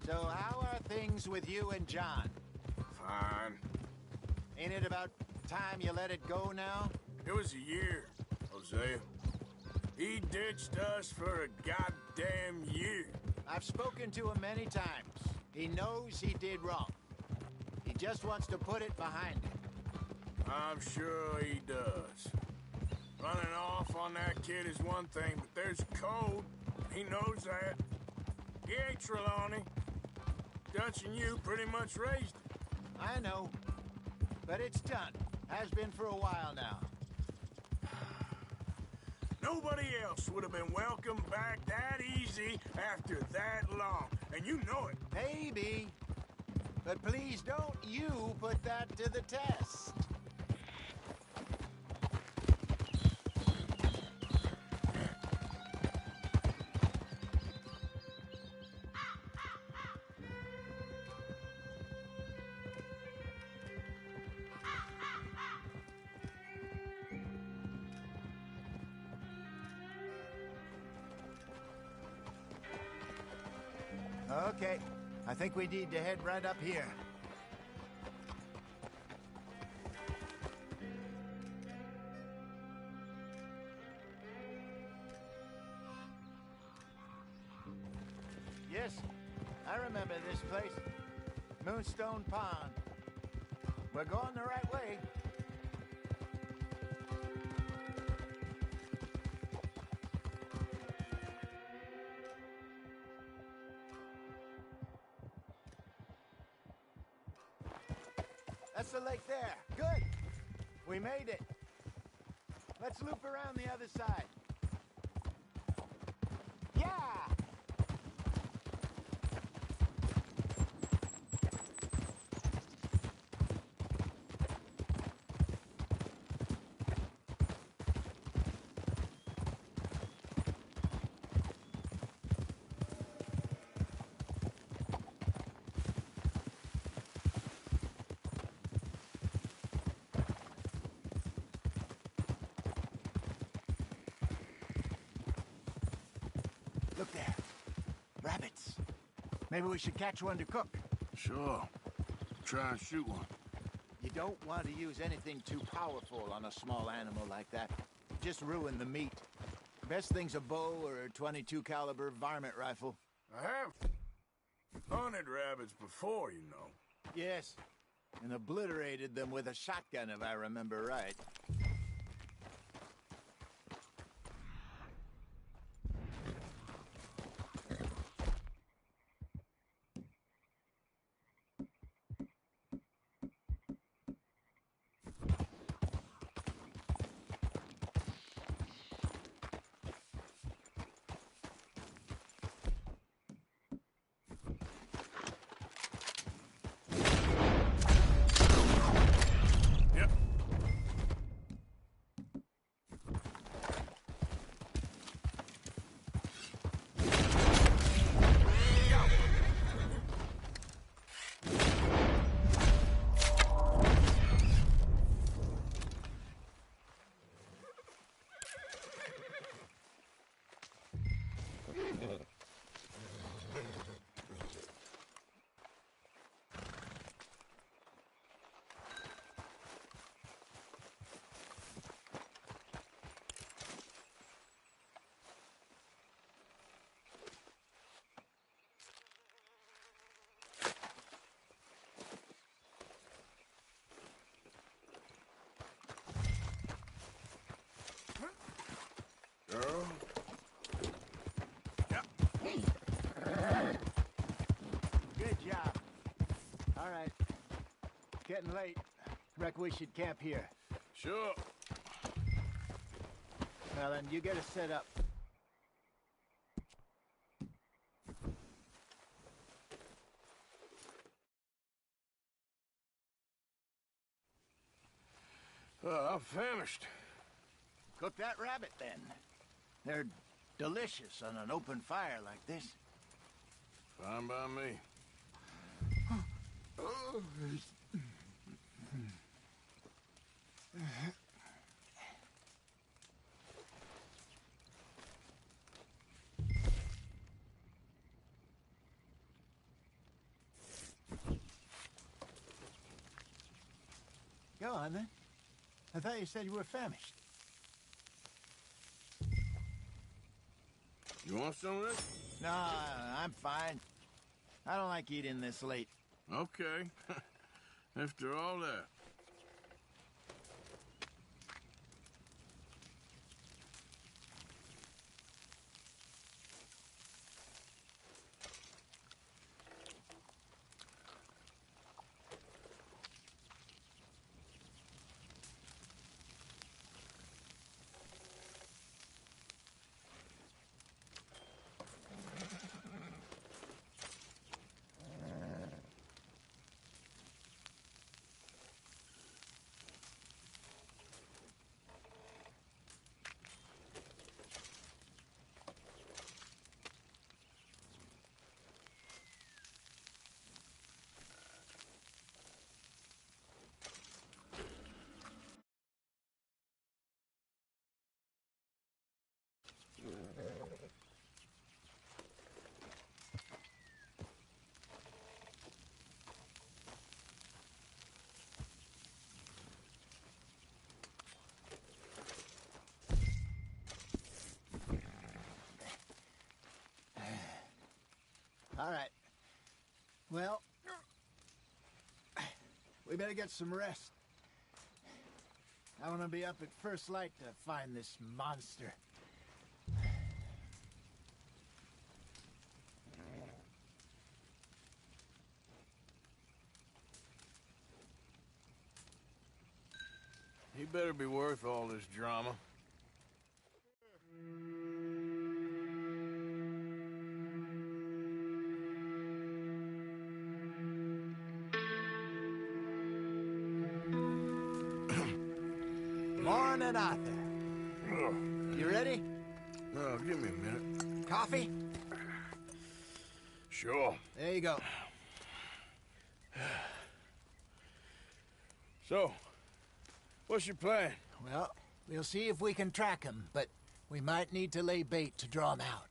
So how are things with you and John? Fine. Ain't it about time you let it go now? It was a year, Hosea. He ditched us for a goddamn year. I've spoken to him many times. He knows he did wrong. He just wants to put it behind him. I'm sure he does. Running off on that kid is one thing, but there's code. He knows that. He ain't Trelawney. Dutch and you pretty much raised him. I know. But it's done. Has been for a while now. Nobody else would have been welcomed back that easy after that long. And you know it. Maybe. But please don't you put that to the test. Okay, I think we need to head right up here. Yes, I remember this place. Moonstone Pond. We're going the right way. That's the lake there. Good. We made it. Let's loop around the other side. Yeah! Look there. Rabbits. Maybe we should catch one to cook. Sure. Try and shoot one. You don't want to use anything too powerful on a small animal like that. Just ruin the meat. Best thing's a bow or a .22 caliber varmint rifle. I have hunted rabbits before, you know. Yes. And obliterated them with a shotgun, if I remember right. All right. Getting late. Reckon we should camp here. Sure. Well, then, you get us set up. I'm famished. Cook that rabbit, then. They're delicious on an open fire like this. Fine by me. Go on, then. I thought you said you were famished. You want some of this? No, I'm fine. I don't like eating this late. Okay. After all that. All right. Well, we better get some rest. I want to be up at first light to find this monster. He better be worth all this drama. Morning, Arthur. You ready? No, give me a minute. Coffee? Sure. There you go. So, what's your plan? Well, we'll see if we can track him, but we might need to lay bait to draw him out.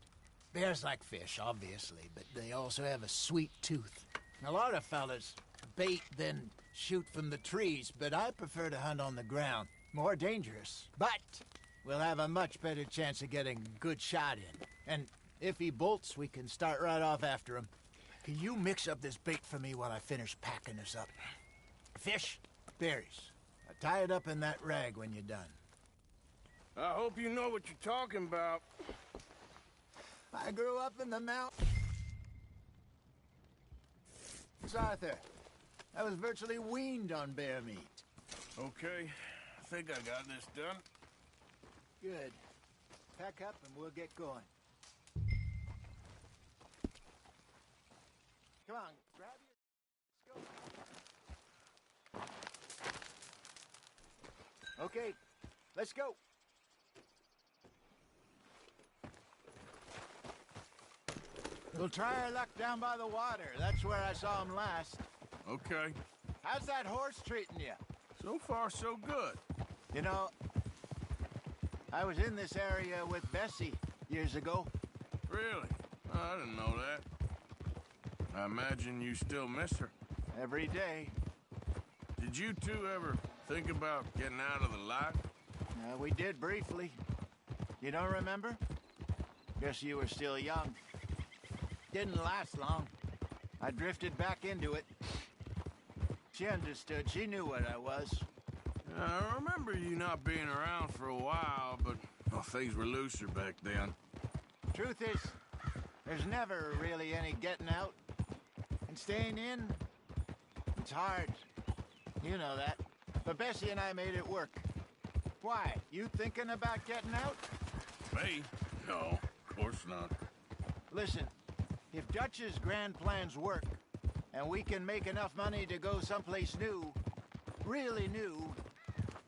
Bears like fish, obviously, but they also have a sweet tooth. A lot of fellas bait, then shoot from the trees, but I prefer to hunt on the ground. More dangerous, but we'll have a much better chance of getting a good shot in. And if he bolts, we can start right off after him. Can you mix up this bait for me while I finish packing this up? Fish, berries. Tie it up in that rag when you're done. I hope you know what you're talking about. I grew up in the mountains. Arthur, I was virtually weaned on bear meat. Okay, I think I got this done. Good. Pack up and we'll get going. Come on, grab your... Let's go. Okay, let's go. We'll try our luck down by the water. That's where I saw him last. Okay. How's that horse treating you? So far, so good. You know, I was in this area with Bessie years ago. Really? Oh, I didn't know that. I imagine you still miss her. Every day. Did you two ever think about getting out of the life? We did briefly. You don't remember? Guess you were still young. Didn't last long. I drifted back into it. She understood. She knew what I was. I remember you not being around for a while, but well, things were looser back then. Truth is, there's never really any getting out. And staying in, It's hard. You know that. But Bessie and I made it work. Why? You thinking about getting out? Me? No, of course not. Listen, if Dutch's grand plans work, and we can make enough money to go someplace new, really new,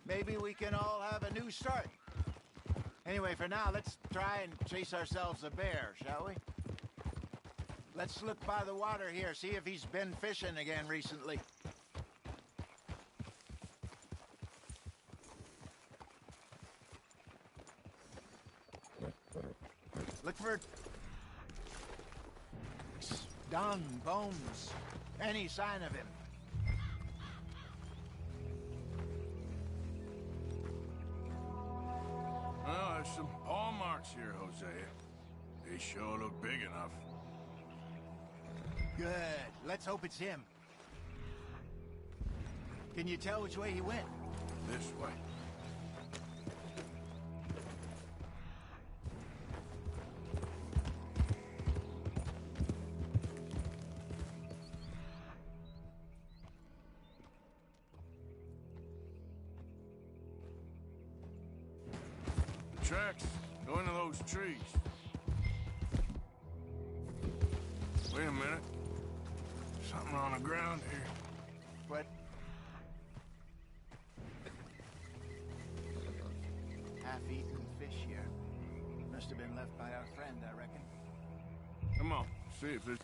maybe we can all have a new start. Anyway, for now, let's try and chase ourselves a bear, shall we? Let's look by the water here, see if he's been fishing again recently. Look for dung, bones, any sign of him. Well, there's some paw marks here, Hosea. They sure look big enough. Good. Let's hope it's him. Can you tell which way he went? This way. Tracks go into those trees. Wait a minute. Something on the ground here. What? Half-eaten fish here. Must have been left by our friend, I reckon. Come on, see if there's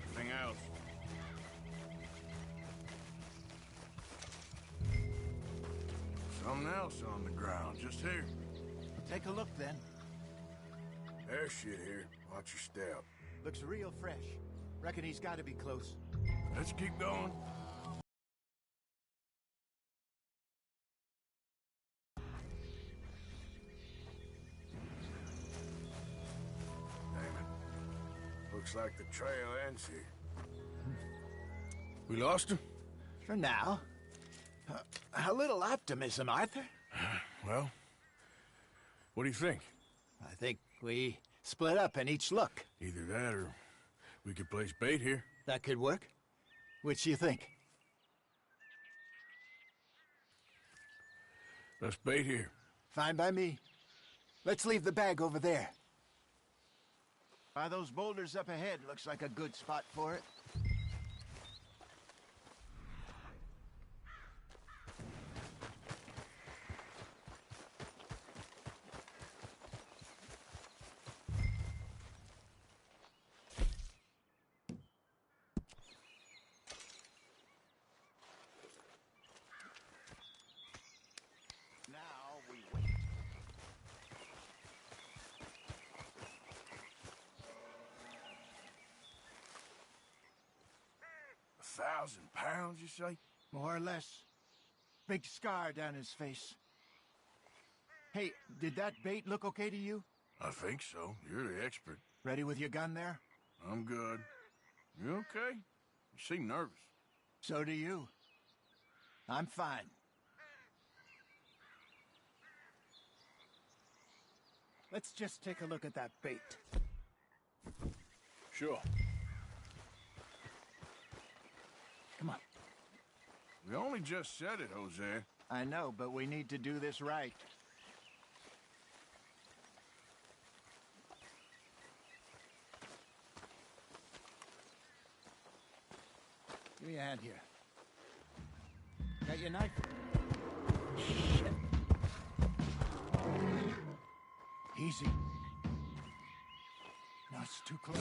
anything else. Something else on the ground, just here. Take a look, then. There's shit here. Watch your step. Looks real fresh. Reckon he's got to be close. Let's keep going. Damn it. Looks like the trail ends here. We lost him? For now. A little optimism, Arthur. Well, what do you think? I think we split up and each look. Either that or we could place bait here. That could work. Which do you think? Let's bait here. Fine by me. Let's leave the bag over there. By those boulders up ahead, looks like a good spot for it. £1,000, you say? More or less. Big scar down his face. Hey, did that bait look okay to you? I think so. You're the expert. Ready with your gun there? I'm good. You okay? You seem nervous. So do you. I'm fine. Let's just take a look at that bait. Sure. Come on. We only just said it, Hosea. I know, but we need to do this right. Give me a hand here. Got your knife? Shit. Easy. No, it's too close.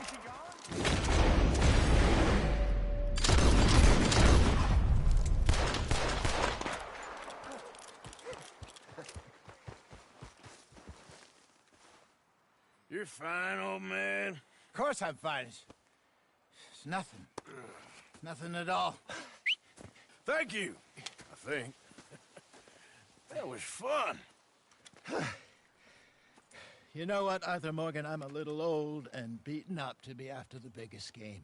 Is he gone? You're fine, old man. Of course I'm fine. It's nothing. Nothing at all. Thank you, I think. That was fun. You know what, Arthur Morgan? I'm a little old and beaten up to be after the biggest game.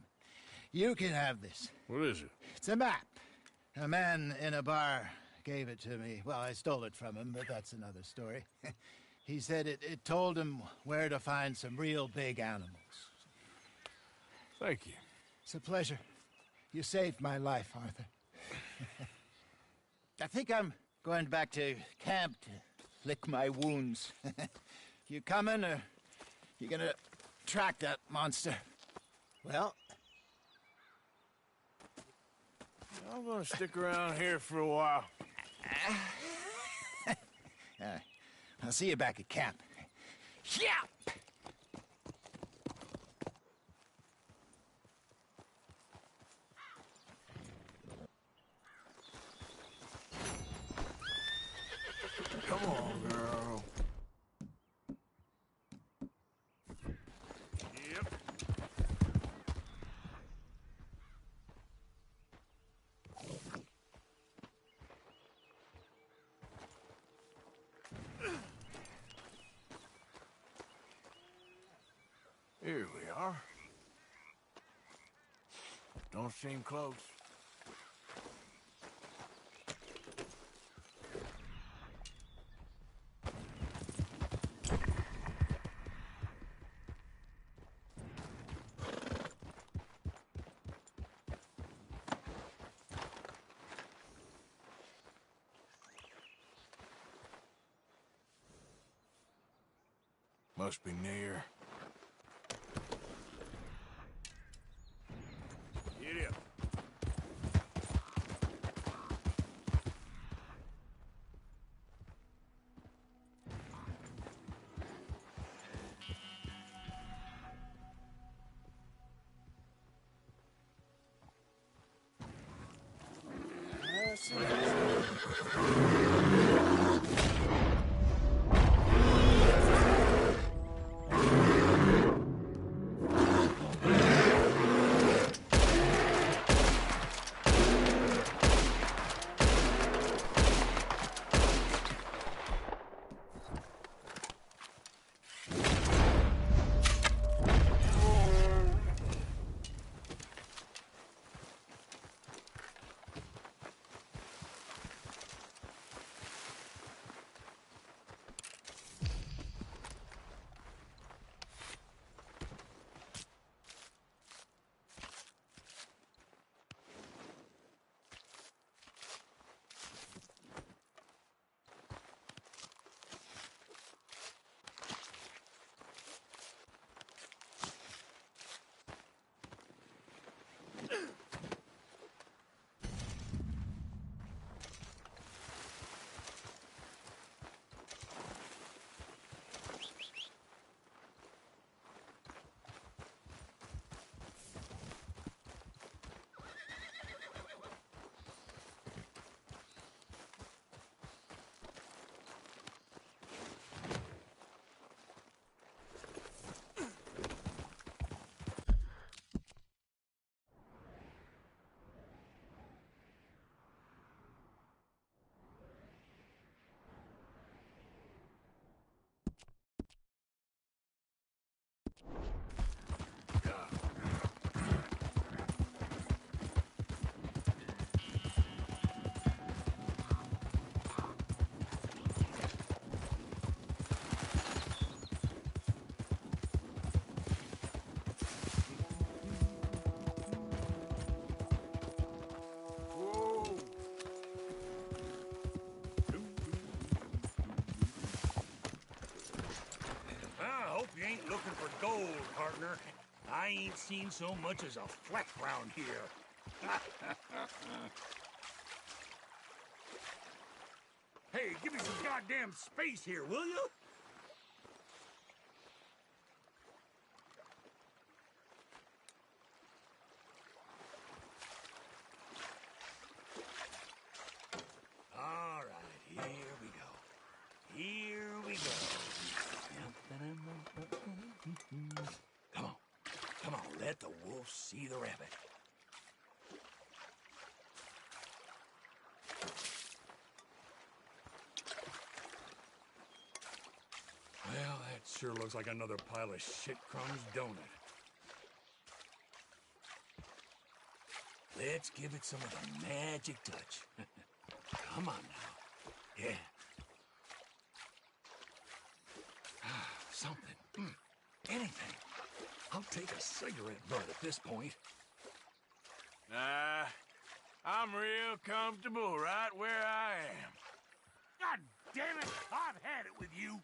You can have this. What is it? It's a map. A man in a bar gave it to me. Well, I stole it from him, but that's another story. He said it told him where to find some real big animals. Thank you. It's a pleasure. You saved my life, Arthur. I think I'm going back to camp to lick my wounds. You coming, or you gonna track that monster? Well, I'm gonna stick around here for a while. I'll see you back at camp. Yeah! Come on, girl. Yep. Here we are. Don't seem close. Must be near. Get up. You ain't looking for gold, partner. I ain't seen so much as a fleck round here. Hey, give me some goddamn space here, will you? All right, here we go. Here we go. Come on, let the wolf see the rabbit. Well, that sure looks like another pile of shit crumbs, don't it? Let's give it some of the magic touch. Come on now. Yeah. Something. Anything. I'll take a cigarette butt at this point. Nah, I'm real comfortable right where I am. God damn it! I've had it with you.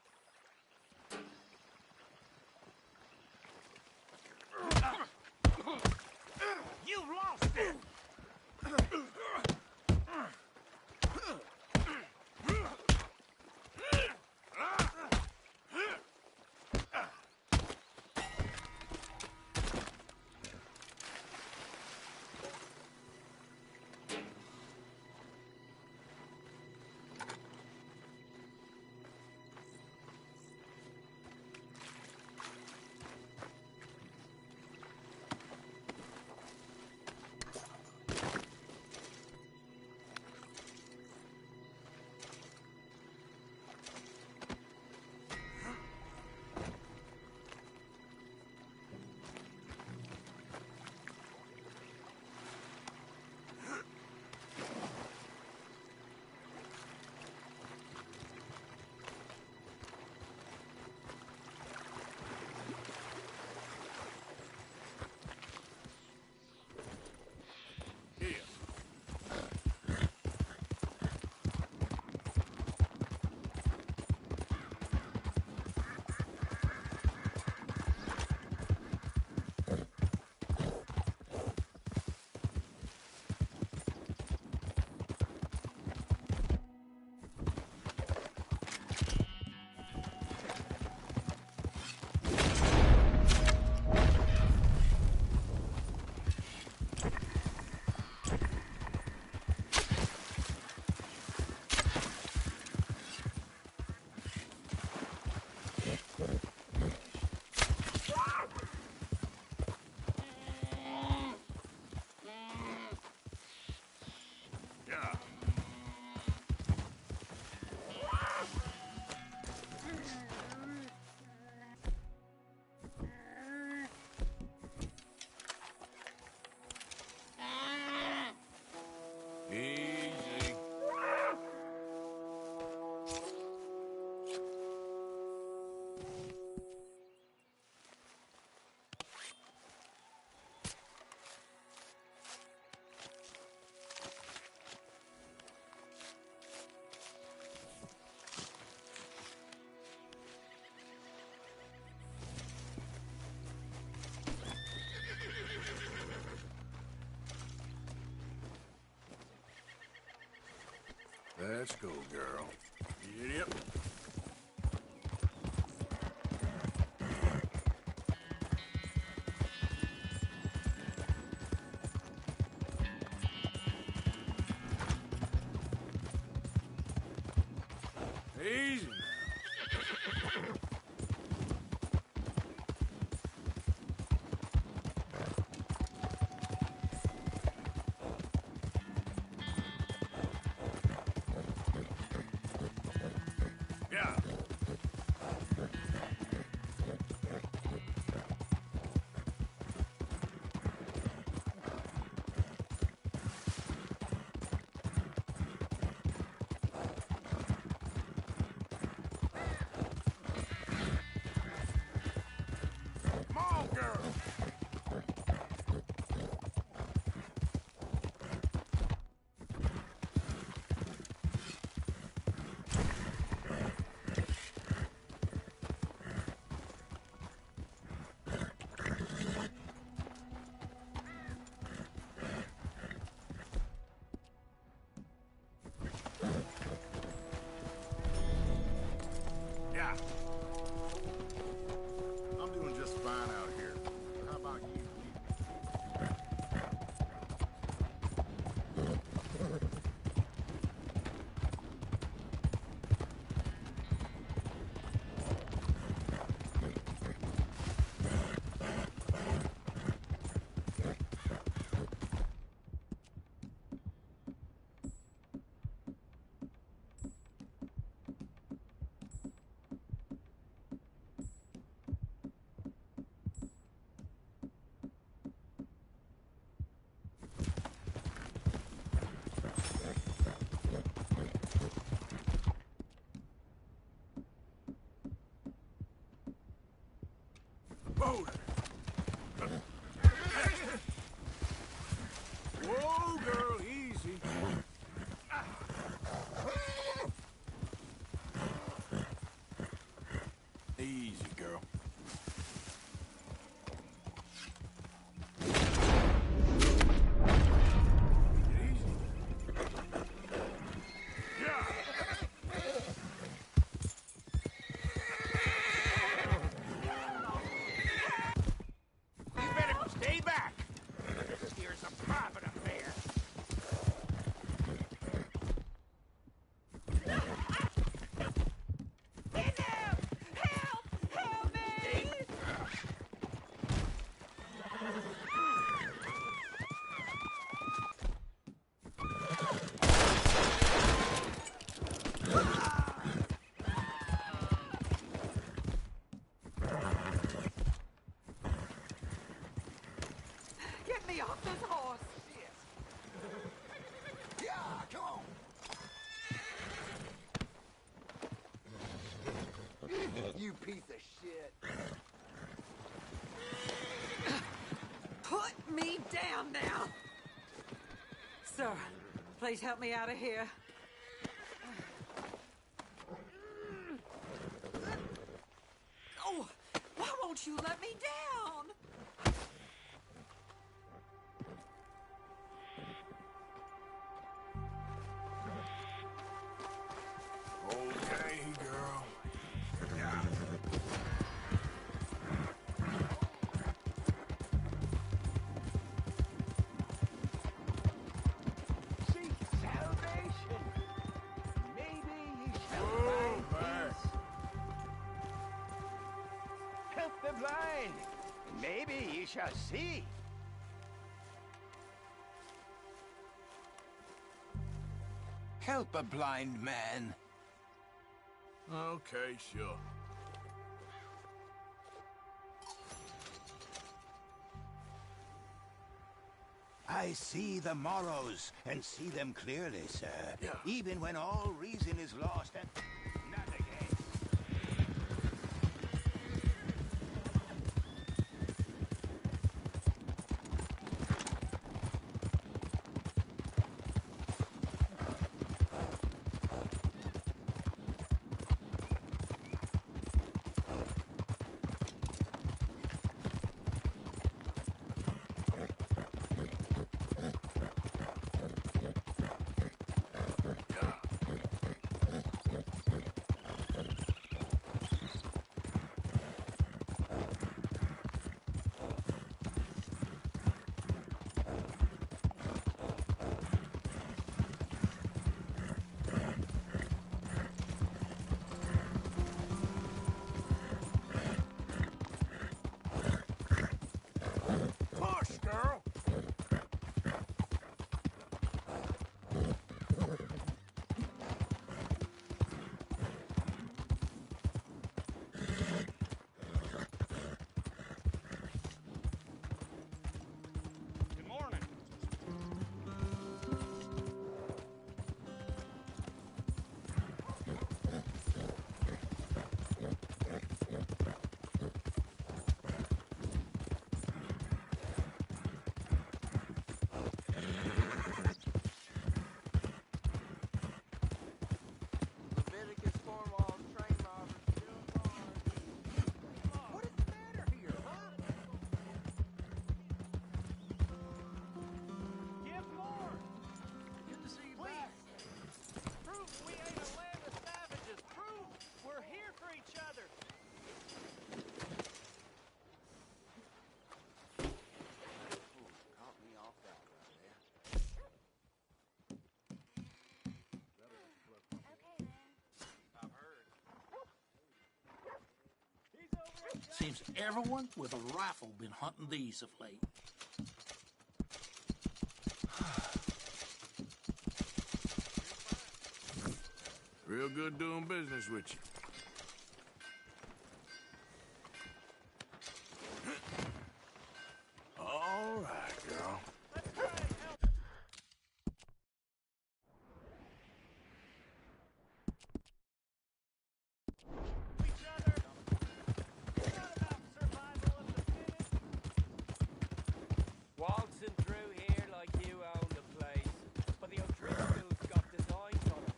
You've lost it. Easy. Let's go, girl. Yep. Easy now. Yeah. Come on, girl. Yeah. I'm doing just fine out here. How about you? Easy, girl. You better stay back. Here's a private affair. Get me off this horse! Yeah, come on. You piece of shit. Put me down now! Sir, please help me out of here. Oh, why won't you let me down? Okay, girl. Seek salvation. Maybe ye shall find peace. Help the blind. Maybe ye shall see. Help a blind man. Okay, sure. I see the morrows and see them clearly, sir. Even when all reason is lost and not again. Push, girl. Good morning. Leviticus Cornwall's train robbers still gone. What is the matter here, huh? Give more! Good to see you back. Prove we ain't a land of savages. Prove we're here for each other. Caught me off that right there. Seems everyone with a rifle been hunting these of late. Real good doing business with you. All right, girl. Waltzing through here like you own the place, but the O'Driscolls got designs on it.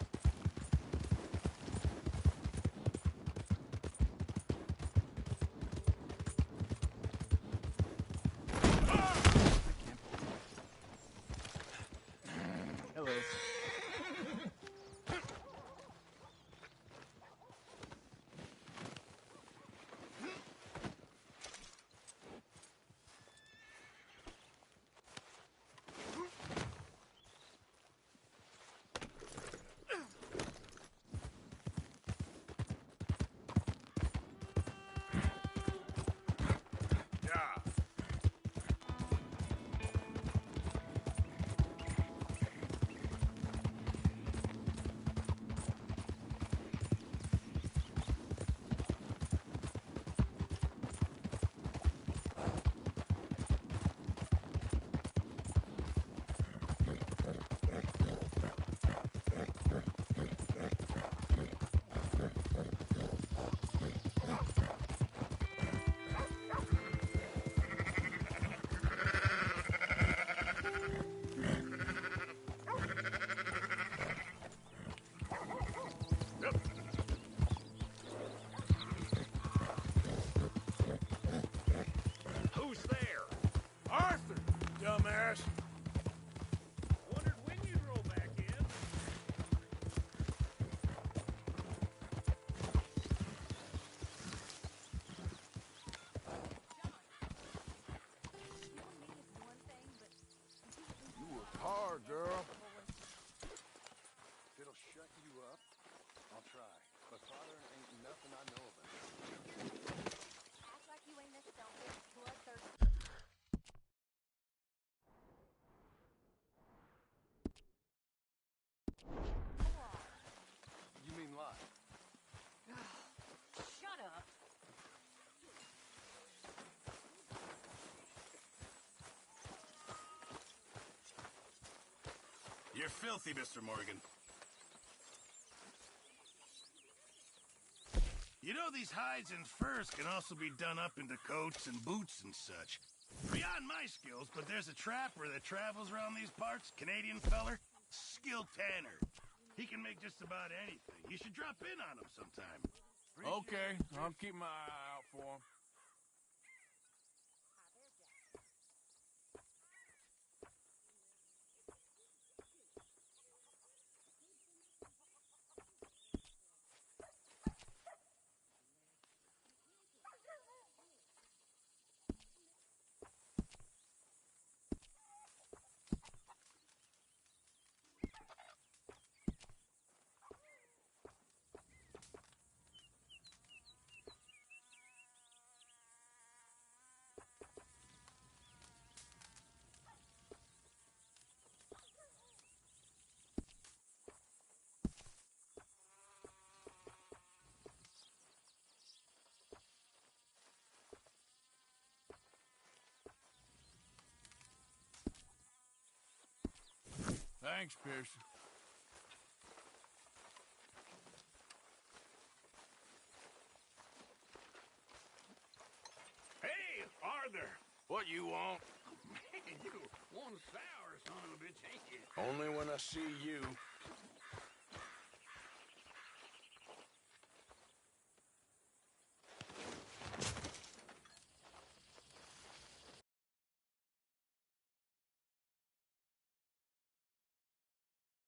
You're filthy, Mr. Morgan. You know, these hides and furs can also be done up into coats and boots and such. Beyond my skills, but there's a trapper that travels around these parts, Canadian feller, skilled tanner. He can make just about anything. You should drop in on him sometime. Okay, I'm keeping my eye out for him. Thanks, Pearson. Hey, Arthur! What you want? Man, you one sour son of a bitch, ain't you? Only when I see you.